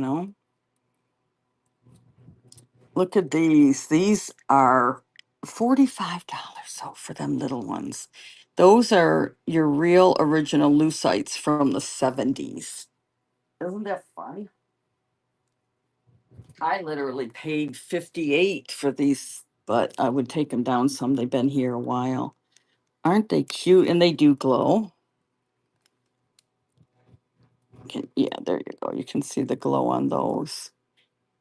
Look at these. These are $45 so for them little ones. Those are your real original lucite's from the 70s. Isn't that fun? I literally paid 58 for these, but I would take them down some. They've been here a while. Aren't they cute? And they do glow. Yeah, there you go. You can see the glow on those.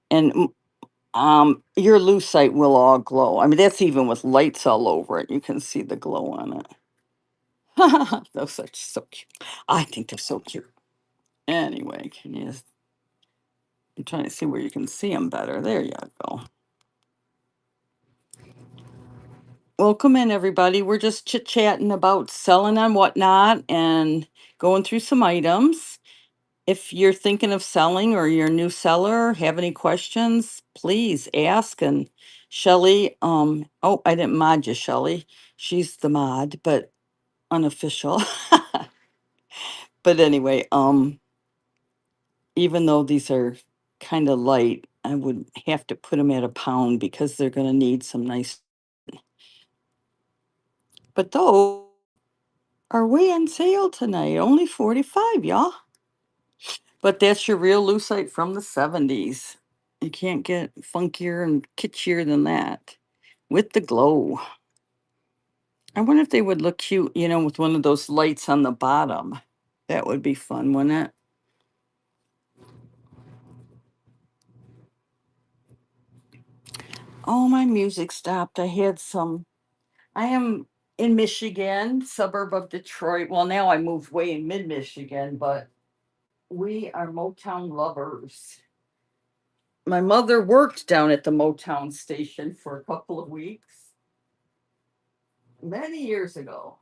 And your lucite will all glow. I mean, that's even with lights all over it. You can see the glow on it. Those are so cute. I think they're so cute. Anyway, I'm trying to see where you can see them better. There you go. Welcome in, everybody. We're just chit chatting about selling and whatnot and going through some items. If you're thinking of selling or you're a new seller, have any questions, please ask. And Shelly, oh, I didn't mod you, Shelly. She's the mod, but unofficial. But anyway, even though these are kind of light, I would have to put them at a pound because they're going to need some nice. But those are way on sale tonight. Only 45, y'all. But that's your real lucite from the 70s. You can't get funkier and kitschier than that. With the glow. I wonder if they would look cute, with one of those lights on the bottom. That would be fun, wouldn't it? Oh, my music stopped. I am in Michigan, suburb of Detroit. Well, now I moved way in mid Michigan, but we are Motown lovers. My mother worked down at the Motown station for a couple of weeks many years ago.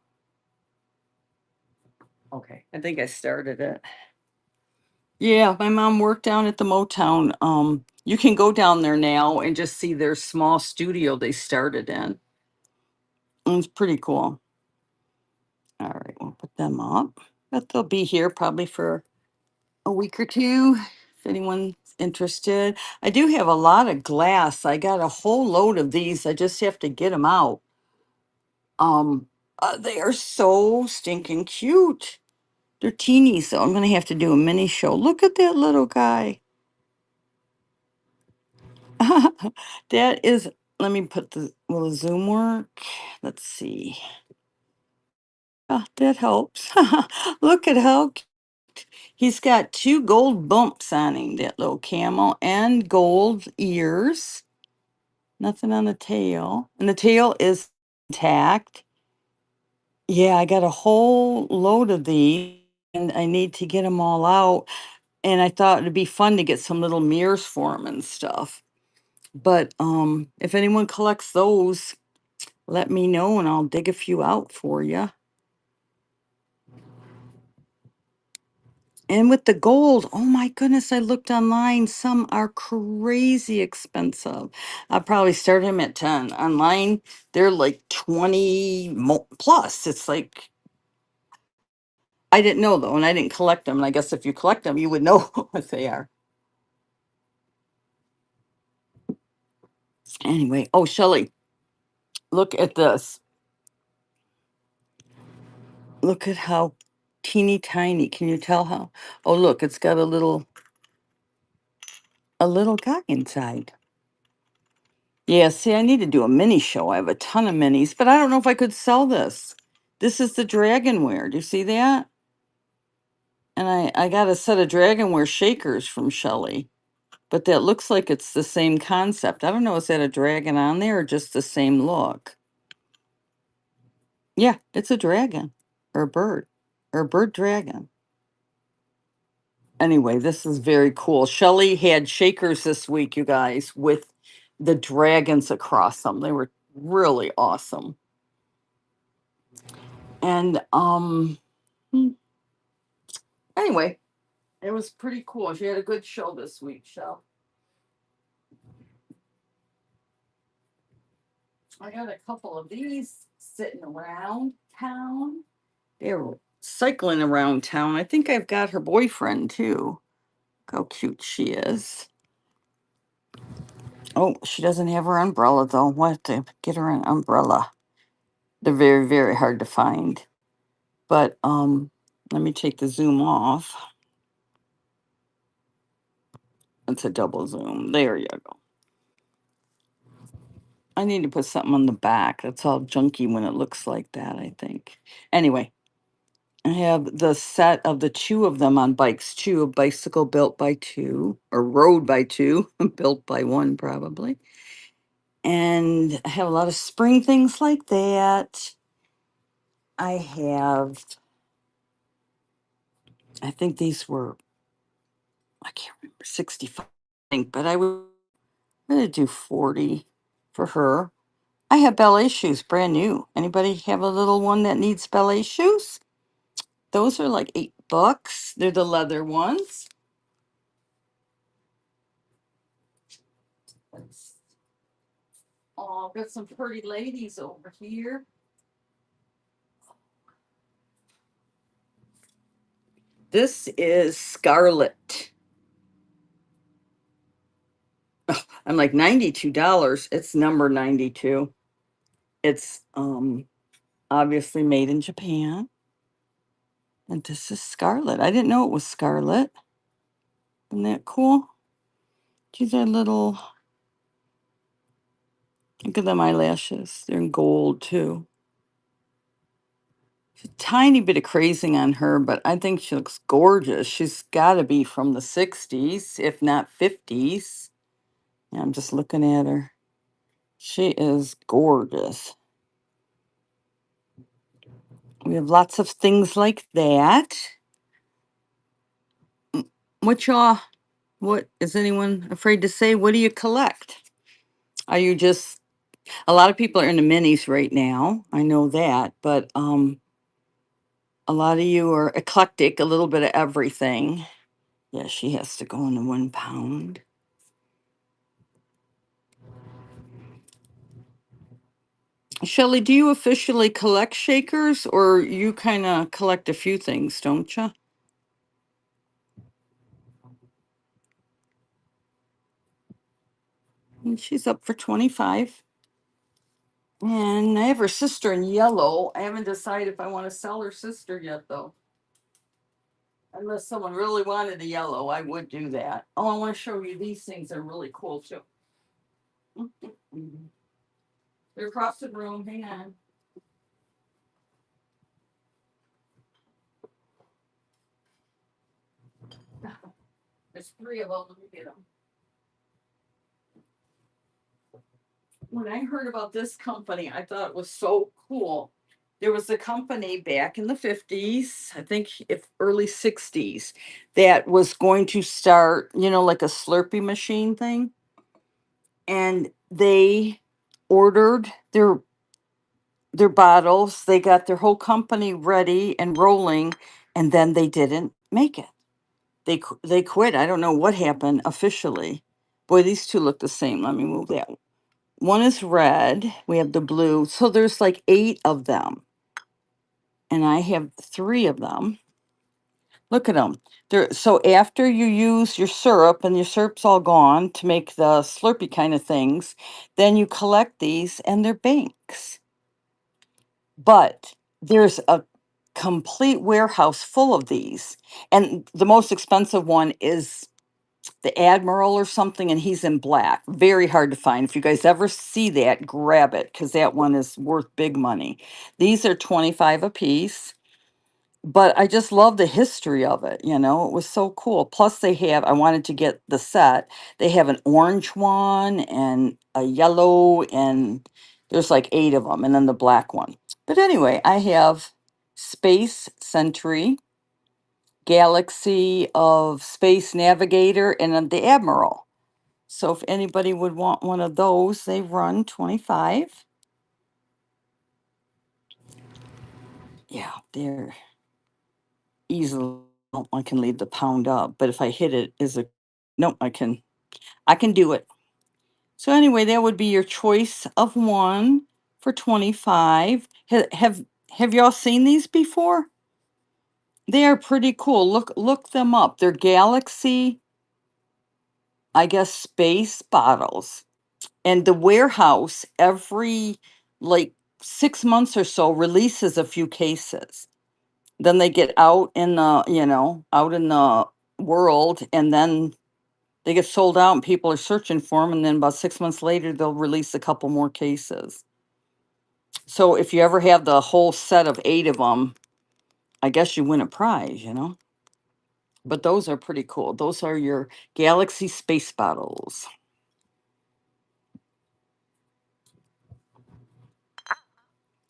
Okay, I think I started it. Yeah, my mom worked down at the Motown. You can go down there now and just see their small studio they started in. It's pretty cool. All right, we'll put them up. But they'll be here probably for a week or two if anyone's interested. I do have a lot of glass. I got a whole load of these. I just have to get them out. Um, they are so stinking cute. They're teeny, so I'm gonna have to do a mini show. Look at that little guy. That is, let me put will the zoom work? Let's see. That helps. Look at how he's got two gold bumps on him, that little camel, and gold ears. Nothing on the tail. And the tail is intact. Yeah, I got a whole load of these and I need to get them all out. And I thought it'd be fun to get some little mirrors for them and stuff. But if anyone collects those, let me know and I'll dig a few out for you. And with the gold, oh my goodness, I looked online. Some are crazy expensive. I probably start him at 10. Online, they're like 20 plus. It's like, I didn't know though, and I didn't collect them. And I guess if you collect them, you would know what they are. Anyway, oh, Shelly, look at this. Look at how teeny tiny. Can you tell how? Oh, look, it's got a little guy inside. Yeah, see, I need to do a mini show. I have a ton of minis, but I don't know if I could sell this. This is the dragonware. Do you see that? And I got a set of dragonware shakers from Shelly, but that looks like it's the same concept. I don't know, is that a dragon on there or just the same look? Yeah, it's a dragon or a bird or a bird dragon. Anyway, this is very cool. Shelly had shakers this week, you guys, with the dragons across them. They were really awesome. And anyway, it was pretty cool. She had a good show this week, Shell. I got a couple of these sitting around town. They were cycling around town. I think I've got her boyfriend too. Look how cute she is. Oh, she doesn't have her umbrella though. We'll have to get her an umbrella. They're very, very hard to find. But let me take the zoom off. It's a double zoom. There you go. I need to put something on the back. That's all junky when it looks like that, I think. Anyway, I have the set of the two of them on bikes too, a bicycle built by two, or rode by two, built by one probably. And I have a lot of spring things like that. I have, I think these were, I can't remember, 65, I think, but I'm gonna do 40 for her. I have ballet shoes, brand new. Anybody have a little one that needs ballet shoes? Those are like $8. They're the leather ones. Oh, I've got some pretty ladies over here. This is Scarlet. I'm like $92. It's number 92. It's obviously made in Japan. And this is Scarlet. I didn't know it was Scarlet. Isn't that cool? These are little, look at them eyelashes. They're in gold too. A tiny bit of crazing on her, but I think she looks gorgeous. She's got to be from the 60s, if not 50s. Yeah, I'm just looking at her. She is gorgeous. We have lots of things like that. What y'all, what is anyone afraid to say? What do you collect? Are you just, a lot of people are into minis right now. I know that, but a lot of you are eclectic, a little bit of everything. Yeah, she has to go in the 1 pound. Shelly, do you officially collect shakers or you kind of collect a few things, don't you? And she's up for 25. And I have her sister in yellow. I haven't decided if I want to sell her sister yet, though. Unless someone really wanted a yellow, I would do that. Oh, I want to show you these things. They're really cool, too. They're across the room. Hang on. There's three of them. Let me get them. When I heard about this company, I thought it was so cool. There was a company back in the 50s, I think if early 60s, that was going to start, like a Slurpee machine thing. And they ordered their bottles, they got their whole company ready and rolling, and then they didn't make it. They quit. I don't know what happened officially. Boy, these two look the same. Let me move that. One is red. We have the blue. So there's like 8 of them. And I have 3 of them. Look at them. So after you use your syrup and your syrup's all gone to make the Slurpee kind of things, then you collect these and they're banks. But there's a complete warehouse full of these. And the most expensive one is the Admiral or something, and he's in black. Very hard to find. If you guys ever see that, grab it because that one is worth big money. These are 25 a piece, but I just love the history of it. It was so cool. Plus, I wanted to get the set. They have an orange one and a yellow, and there's like 8 of them, and then the black one. But anyway, I have Space Sentry, Galaxy of Space Navigator, and then the Admiral. So if anybody would want one of those, they run 25. Yeah, they're easily. Oh, I can leave the pound up, but if I hit it, is a nope. I can do it. So anyway, that would be your choice of one for 25. Have y'all seen these before? They are pretty cool. Look them up. They're Galaxy, I guess, space bottles. And the warehouse every like 6 months or so releases a few cases. Then they get out in the world, and then they get sold out and people are searching for them, and then about 6 months later they'll release a couple more cases. So if you ever have the whole set of 8 of them, I guess you win a prize. But those are pretty cool. Those are your Galaxy space bottles.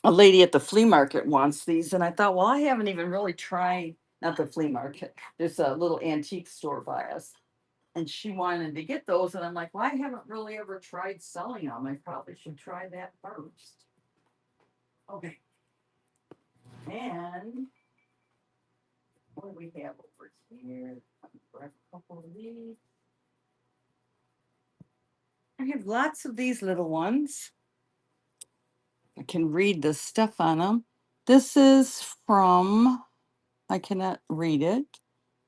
A lady at the flea market wants these, and I thought, well, I haven't even really tried, not the flea market, there's a little antique store by us, and she wanted to get those, and I'm like, well, I haven't really ever tried selling them. I probably should try that first. Okay. And what do we have over here? Grab a couple of these. I have lots of these little ones. I can read the stuff on them. This is from, I cannot read it.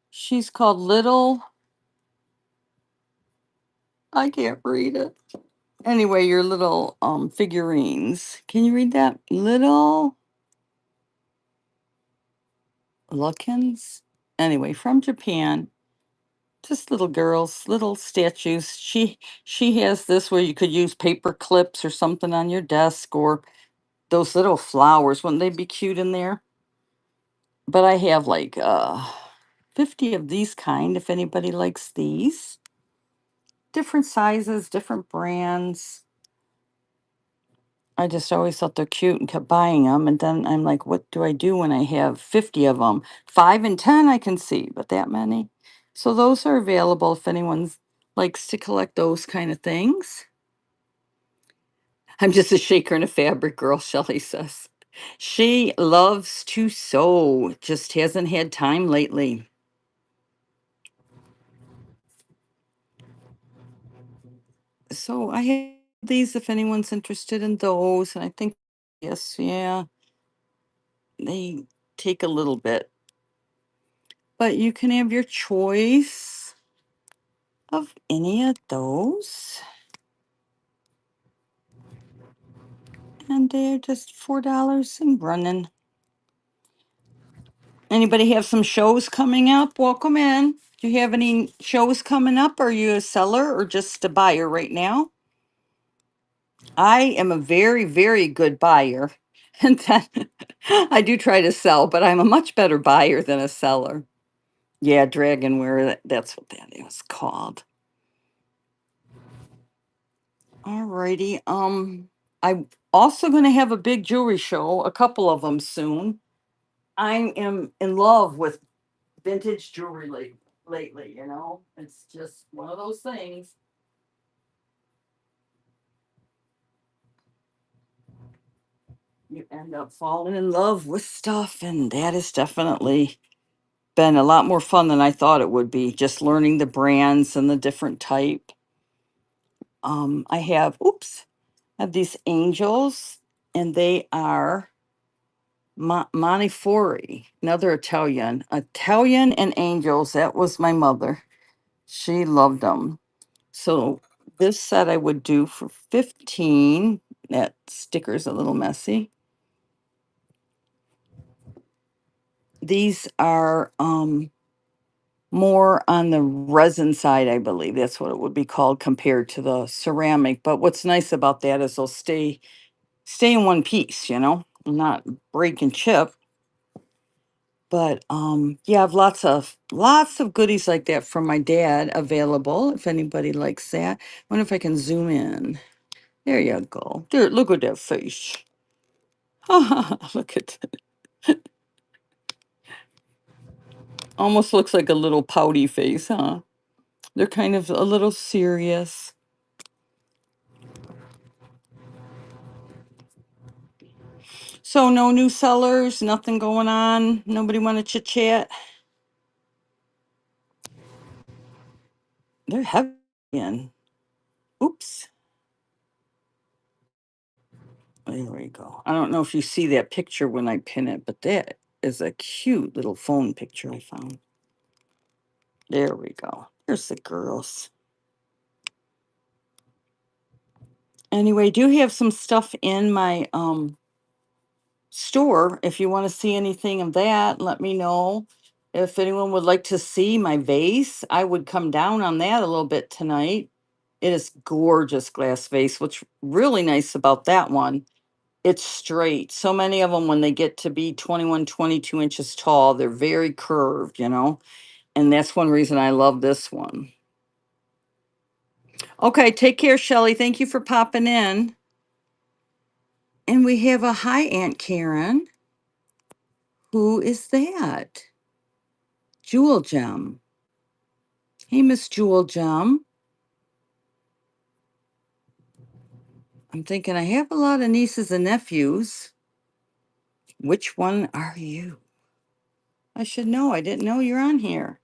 She's called Little, I can't read it. Anyway, your little figurines. Can you read that? Little. Luckins. Anyway, from Japan. Just little girls, little statues. She has this where you could use paper clips or something on your desk, or those little flowers. Wouldn't they be cute in there? But I have like 50 of these kind if anybody likes these. Different sizes, different brands. I just always thought they're cute and kept buying them. And then I'm like, what do I do when I have 50 of them? 5 and 10 I can see, but that many. So those are available if anyone likes to collect those kind of things. I'm just a shaker and a fabric girl, Shelley says. She loves to sew, just hasn't had time lately. So I have these if anyone's interested in those. And I think, yes, yeah, they take a little bit, but you can have your choice of any of those. And they're just $4 and running. Anybody have some shows coming up? Welcome in. Do you have any shows coming up? Are you a seller or just a buyer right now? I am a very, very good buyer. And then I do try to sell, but I'm a much better buyer than a seller. Yeah, Dragonware, that's what that is called. Alrighty. I'm also going to have a big jewelry show, a couple of them soon. I am in love with vintage jewelry lately, you know? It's just one of those things. You end up falling in love with stuff, and that has definitely been a lot more fun than I thought it would be, just learning the brands and the different type. I have, oops, I have these angels, and they are Montefiore, another Italian. Italian and angels, that was my mother. She loved them. So this set I would do for 15. That sticker's a little messy. These are more on the resin side, I believe. That's what it would be called compared to the ceramic. But what's nice about that is they'll stay in one piece, you know, not break and chip. But yeah, I have lots of goodies like that from my dad available if anybody likes that. Wonder if I can zoom in. There you go. There, look at that face. Look at that. Almost looks like a little pouty face, huh? They're kind of a little serious. So no new sellers, nothing going on. Nobody want to chit chat. They're heavy again. Oops. There we go. I don't know if you see that picture when I pin it, but that is a cute little phone picture I found. There we go. There's the girls. Anyway, do have some stuff in my store. If you want to see anything of that, let me know. If anyone would like to see my vase, I would come down on that a little bit tonight. It is gorgeous glass vase. What's really nice about that one, it's straight. So many of them, when they get to be 21, 22 inches tall, they're very curved, you know? And that's one reason I love this one. Okay, take care, Shelley. Thank you for popping in. And we have a hi, Aunt Karen. Who is that? Jewel Gem. Hey, Miss Jewel Gem. I'm thinking I have a lot of nieces and nephews. Which one are you? I should know. I didn't know you're on here.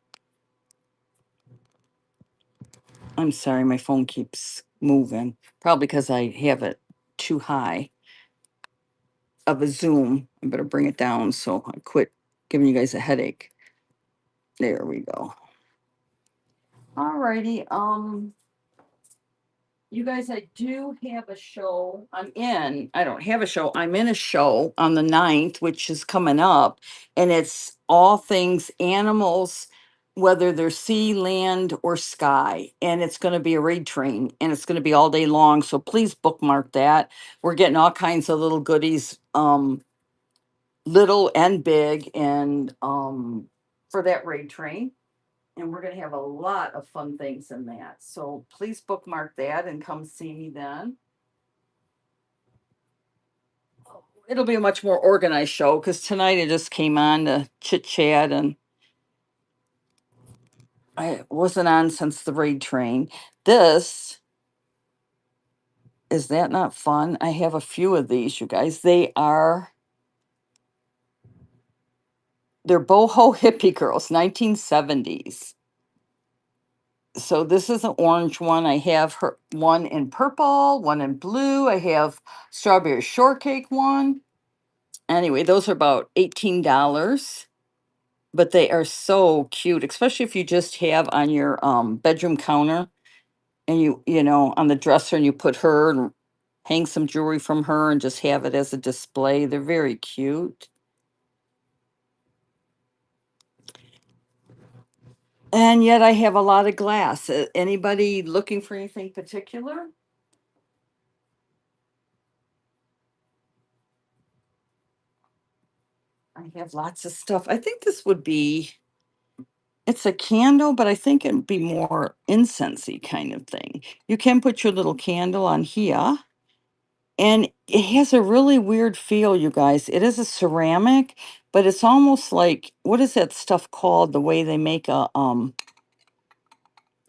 I'm sorry, my phone keeps moving. Probably because I have it too high of a zoom. I better bring it down so I quit giving you guys a headache. There we go. Alrighty. You guys, I do have a show. I don't have a show. I'm in a show on the 9th, which is coming up. And it's all things animals, whether they're sea, land, or sky. And it's going to be a raid train and it's going to be all day long. So please bookmark that. We're getting all kinds of little goodies, little and big, and for that raid train. And we're going to have a lot of fun things in that. So please bookmark that and come see me then. It'll be a much more organized show because tonight I just came on to chit chat and I wasn't on since the raid train. This is that not fun? I have a few of these, you guys. They're boho hippie girls, 1970s. So this is an orange one. I have her one in purple, one in blue. I have strawberry shortcake one. Anyway, those are about $18, but they are so cute, especially if you just have on your bedroom counter and you on the dresser and you put her and hang some jewelry from her and just have it as a display. They're very cute. And yet I have a lot of glass. Anybody looking for anything particular? I have lots of stuff. I think this would be it's a candle, but I think it'd be more incensey kind of thing. You can put your little candle on here, and it has a really weird feel, you guys. It is a ceramic, but it's almost like what is that stuff called? The way they make a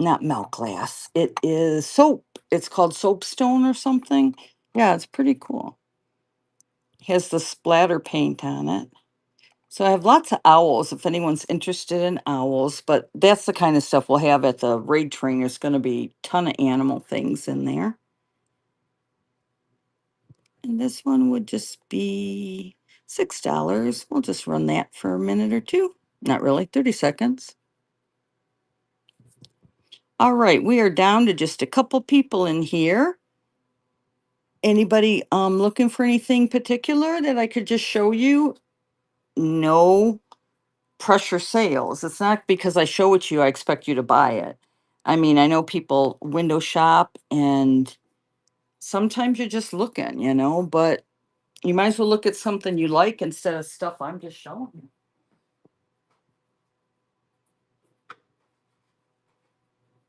not melt glass. It is soap. It's called soapstone or something. Yeah, it's pretty cool. Has the splatter paint on it. So I have lots of owls if anyone's interested in owls, but that's the kind of stuff we'll have at the raid train. There's going to be a ton of animal things in there. And this one would just be $6. We'll just run that for a minute or two. Not really, 30 seconds. All right, we are down to just a couple people in here. Anybody looking for anything particular that I could just show you? No pressure sales. It's not because I show it to you, I expect you to buy it. I mean, I know people window shop and sometimes you're just looking, but you might as well look at something you like instead of stuff I'm just showing you.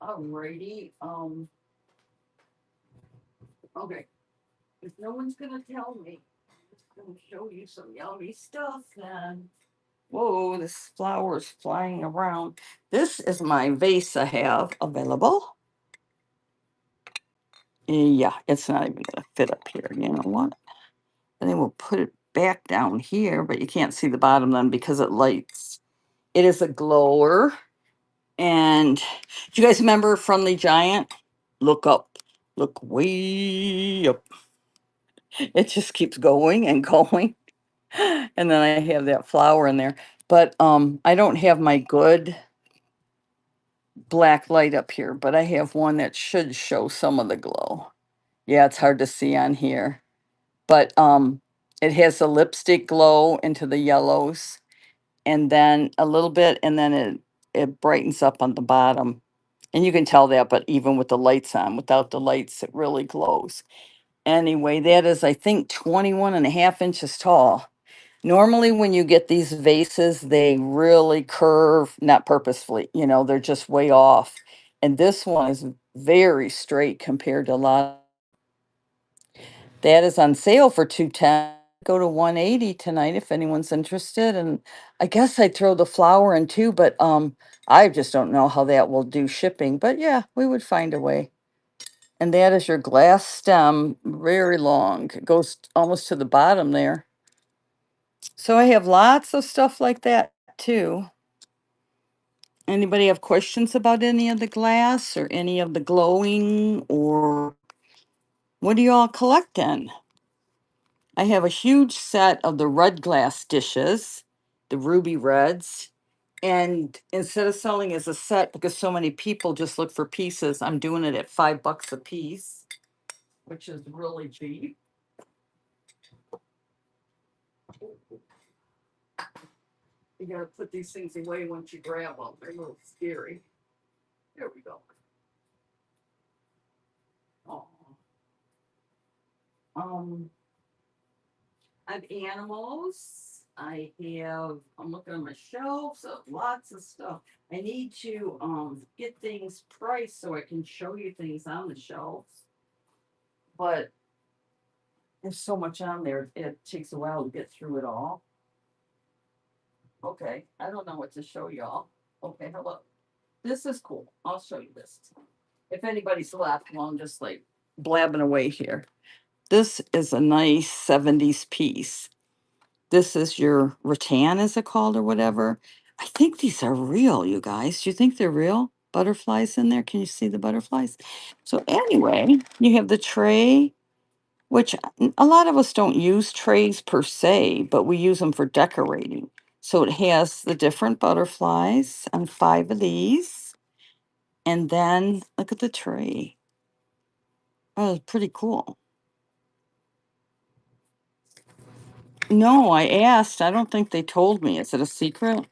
Alrighty. Okay. If no one's gonna tell me, I'm just gonna show you some yummy stuff then. Whoa, this flower is flying around. This is my vase I have available. Yeah, it's not even gonna fit up here. You know what? And then we'll put it back down here, but you can't see the bottom then because it lights. It is a glower. And do you guys remember Friendly Giant? Look up. Look way up. It just keeps going and going. And then I have that flower in there. But I don't have my good black light up here, but I have one that should show some of the glow. Yeah, it's hard to see on here. But it has a lipstick glow into the yellows and then a little bit and then it brightens up on the bottom. And you can tell that, but even with the lights on, without the lights, it really glows. Anyway, that is, I think, 21 and a half inches tall. Normally, when you get these vases, they really curve, not purposefully, they're just way off. And this one is very straight compared to a lot. That is on sale for 210. Go to 180 tonight if anyone's interested. And I guess I'd throw the flower in too, but I just don't know how that will do shipping. But yeah, we would find a way. And that is your glass stem, very long. It goes almost to the bottom there. So I have lots of stuff like that too. Anybody have questions about any of the glass or any of the glowing or what do you all collect in? I have a huge set of the red glass dishes, the ruby reds. And instead of selling as a set, because so many people just look for pieces, I'm doing it at $5 a piece. which is really cheap. You gotta put these things away once you grab them. They're a little scary. There we go. Oh. Um, I have animals. I'm looking on my shelves of lots of stuff. I need to get things priced so I can show you things on the shelves. But there's so much on there, it takes a while to get through it all. Okay, I don't know what to show y'all. Okay, hello. This is cool. I'll show you this. If anybody's left, well, I'm just like blabbing away here. This is a nice 70s piece. This is your rattan, is it called, or whatever? I think these are real, you guys. Do you think they're real? Butterflies in there. Can you see the butterflies? So, anyway, you have the tray, which a lot of us don't use trays per se, but we use them for decorating. So, it has the different butterflies on 5 of these. And then look at the tray. Oh, it's pretty cool. No, I asked. I don't think they told me. Is it a secret?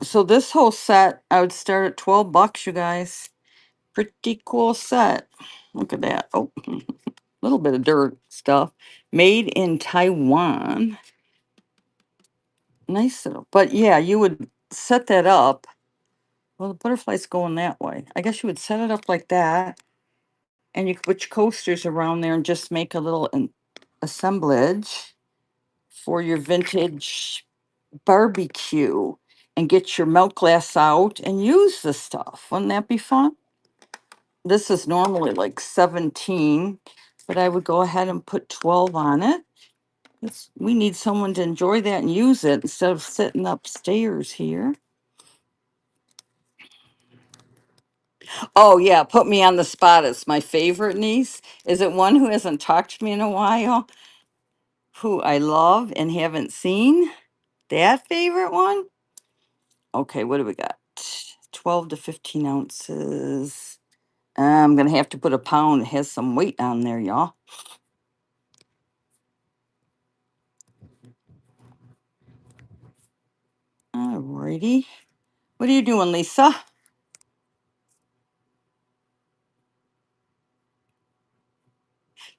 So this whole set, I would start at $12, you guys. Pretty cool set. Look at that. Oh, a little bit of dirt stuff. Made in Taiwan. Nice little. But yeah, you would set that up. Well, the butterfly's going that way. I guess you would set it up like that. And you could put your coasters around there and just make a little assemblage for your vintage barbecue and get your milk glass out and use the stuff. Wouldn't that be fun? This is normally like 17, but I would go ahead and put 12 on it. We need someone to enjoy that and use it instead of sitting upstairs here. Oh, yeah, put me on the spot. It's my favorite niece. Is it one who hasn't talked to me in a while, who I love and haven't seen? That favorite one? Okay, what do we got? 12 to 15 ounces. I'm going to have to put a pound. It has some weight on there, y'all. All righty. What are you doing, Lisa?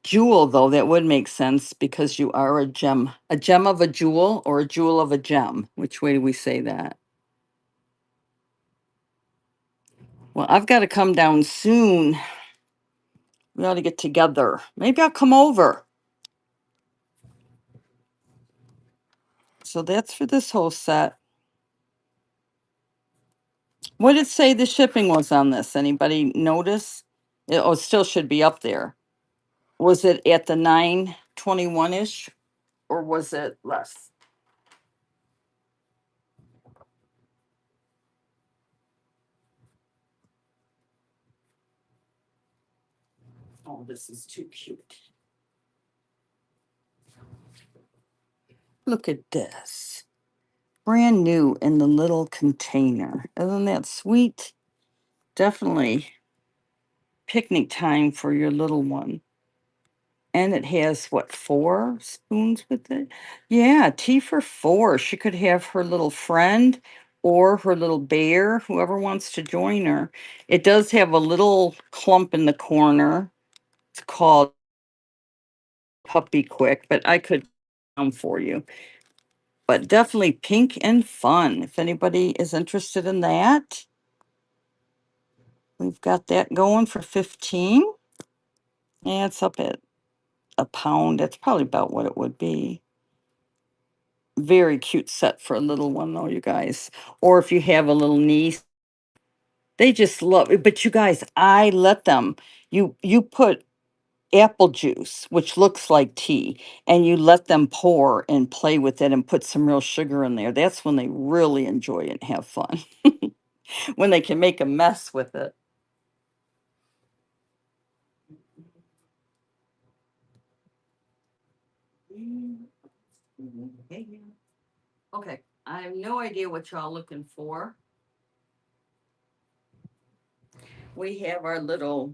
Jewel, though, that would make sense because you are a gem. A gem of a jewel or a jewel of a gem. Which way do we say that? Well, I've got to come down soon. We ought to get together. Maybe I'll come over. So that's for this whole set. What did it say the shipping was on this? Anybody notice? It still should be up there. Was it at the 921-ish or was it less? Oh, this is too cute. Look at this. Brand new in the little container. Isn't that sweet? Definitely picnic time for your little one. And it has what, 4 spoons with it? Yeah, tea for 4. She could have her little friend or her little bear, whoever wants to join her. It does have a little clump in the corner. It's called Puppy Quick, but I could for you. But definitely pink and fun. If anybody is interested in that, we've got that going for 15. Yeah, it's up at a pound. That's probably about what it would be. Very cute set for a little one, though, you guys. Or if you have a little niece, they just love it. But you guys, I let them. You put apple juice, which looks like tea, and you let them pour and play with it and put some real sugar in there. That's when they really enjoy it and have fun. When they can make a mess with it. Okay, I have no idea what y'all looking for. We have our little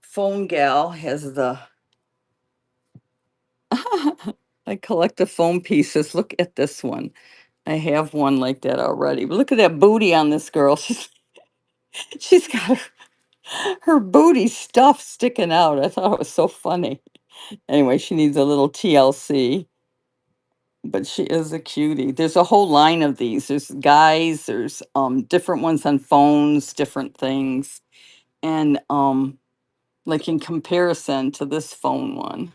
phone gal has the I collect the phone pieces. Look at this one. I have one like that already. But look at that booty on this girl. She's got her booty stuff sticking out. I thought it was so funny. Anyway, she needs a little TLC, but she is a cutie. There's a whole line of these. There's guys, there's different ones on phones, different things. And like in comparison to this phone one.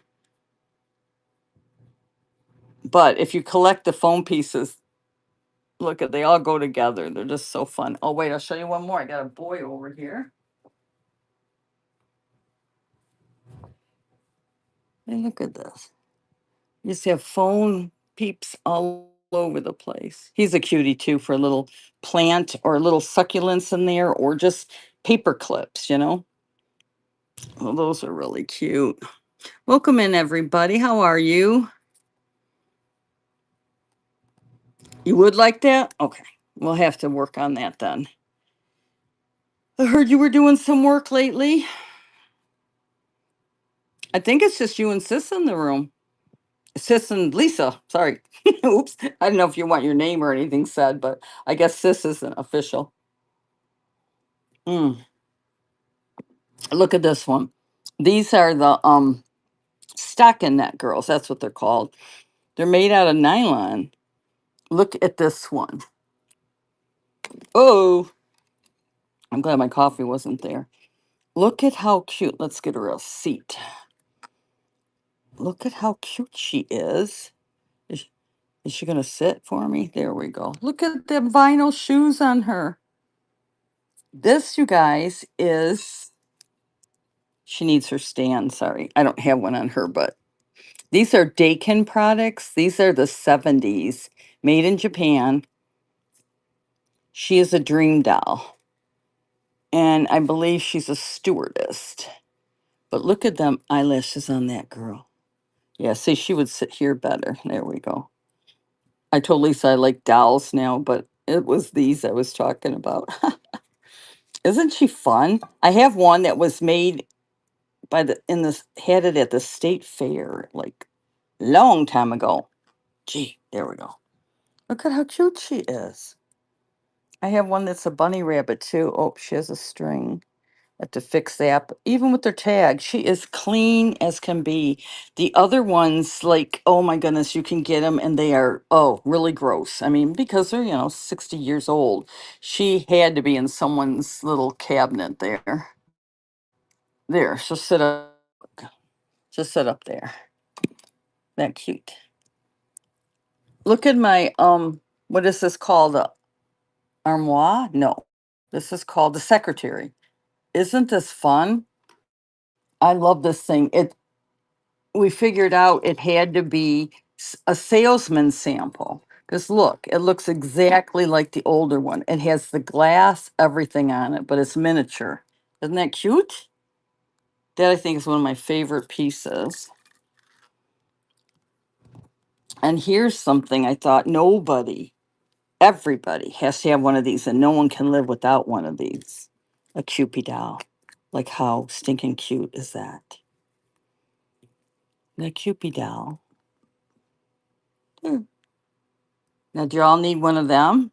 But if you collect the phone pieces, look at they all go together. They're just so fun. Oh wait, I'll show you one more. I got a boy over here. Hey, look at this. You just have phone peeps all over the place. He's a cutie too for a little plant or a little succulents in there or just paper clips, you know? Well, those are really cute. Welcome in, everybody. How are you? You would like that? Okay. We'll have to work on that then. I heard you were doing some work lately. I think it's just you and Sis in the room. Sis and Lisa. Sorry. Oops. I don't know if you want your name or anything said, but I guess Sis isn't official. Mm. Look at this one. These are the stockinette girls. That's what they're called. They're made out of nylon. Look at this one. Oh, I'm glad my coffee wasn't there. Look at how cute. Let's get her a seat. Look at how cute she is. Is, is she going to sit for me? There we go. Look at the vinyl shoes on her. This, you guys, is. She needs her stand. Sorry. I don't have one on her, but these are Dakin products. These are the 70s, made in Japan. She is a dream doll. And I believe she's a stewardess. But look at them eyelashes on that girl. Yeah, see, she would sit here better. There we go. I told Lisa I like dolls now, but it was these I was talking about. Isn't she fun? I have one that was made by had it at the state fair like long time ago. Gee, there we go. Look at how cute she is. I have one that's a bunny rabbit too. Oh, she has a string. Have to fix that. But even with their tag, she is clean as can be. The other ones, like, oh my goodness, you can get them and they are, oh, really gross. I mean, because they're, 60 years old. She had to be in someone's little cabinet there. There, she'll sit up. Just sit up there. That cute. Look at my, what is this called? A armoire? No. This is called the secretary. Isn't this fun? I love this thing. We figured out it had to be a salesman sample. Because look, it looks exactly like the older one. It has the glass, everything on it, but it's miniature. Isn't that cute? That I think is one of my favorite pieces. And here's something I thought everybody has to have one of these, and no one can live without one of these. A Cupid doll. Like how stinking cute is that? The Cupid doll. Hmm. Now, do you all need one of them?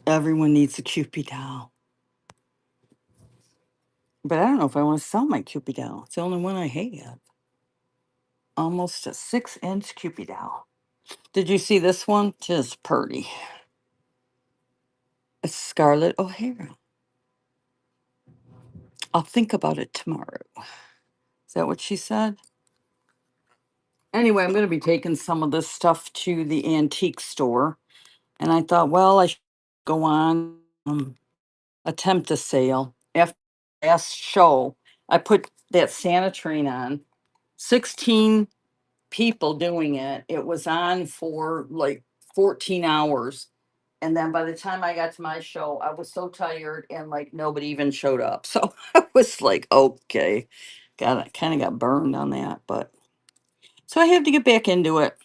Everyone needs a Cupid doll. But I don't know if I want to sell my Cupid doll. It's the only one I have. Almost a 6-inch Cupid doll. Did you see this one? Just pretty. It's Scarlett O'Hara. I'll think about it tomorrow. Is that what she said? Anyway, I'm going to be taking some of this stuff to the antique store. And I thought, well, I should go on, attempt a sale. After the last show, I put that Santa train on. 16 people doing it. It was on for like 14 hours. And then by the time I got to my show, I was so tired and like nobody even showed up. So I was like, okay, I kind of got burned on that. But so I have to get back into it.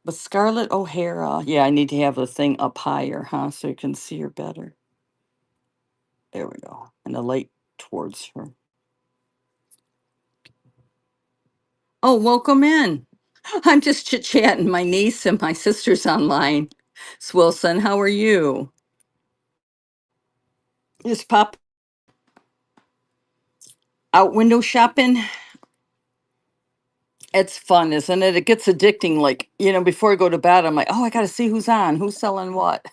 But Scarlett O'Hara, yeah, I need to have the thing up higher, huh? So you can see her better. There we go. And the light towards her. Oh, welcome in. I'm just chit chatting. My niece and my sister's online. Swilson, how are you? Just pop out window shopping. It's fun, isn't it? It gets addicting. Like, before I go to bed, I'm like, oh, I got to see who's on, who's selling what.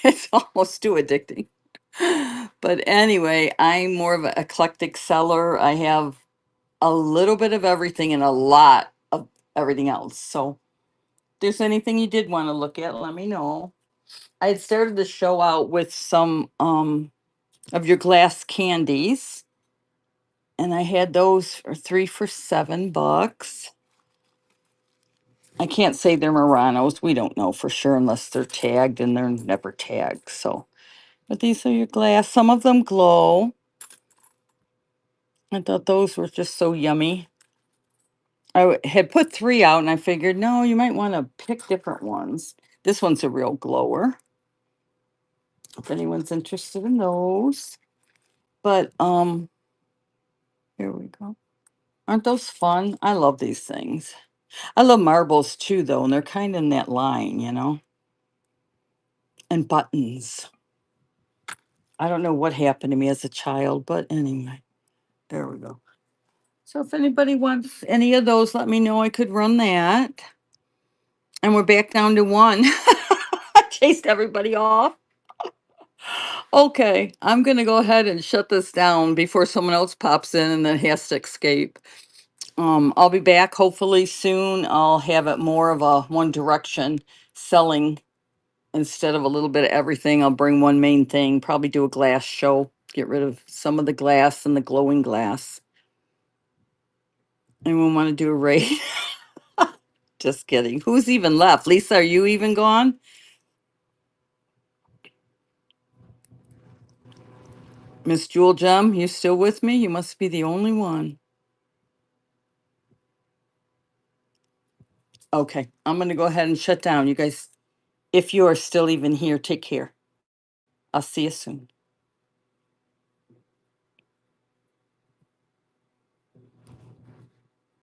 It's almost too addicting. But anyway, I'm more of an eclectic seller. I have a little bit of everything and a lot of everything else. So, if there's anything you did want to look at, let me know. I had started the show out with some of your glass candies, and I had those for 3 for $7. I can't say they're Muranos. We don't know for sure unless they're tagged, and they're never tagged. So, but these are your glass. Some of them glow. I thought those were just so yummy. Had put 3 out, and I figured, no, you might want to pick different ones. This one's a real glower. If anyone's interested in those. But here we go. Aren't those fun? I love these things. I love marbles too, though, and they're kind of in that line. And buttons. I don't know what happened to me as a child, but anyway, there we go. So if anybody wants any of those, let me know. I could run that. And we're back down to one. I chased everybody off. Okay, I'm gonna go ahead and shut this down before someone else pops in and then has to escape. I'll be back hopefully soon. I'll have it more of a one direction selling instead of a little bit of everything. I'll bring one main thing, probably do a glass show, get rid of some of the glass and the glowing glass. Anyone want to do a raid? Just kidding. Who's even left? Lisa, are you even gone? Miss Jewel Gem, you still with me? You must be the only one. Okay, I'm going to go ahead and shut down. You guys, if you are still even here, take care. I'll see you soon.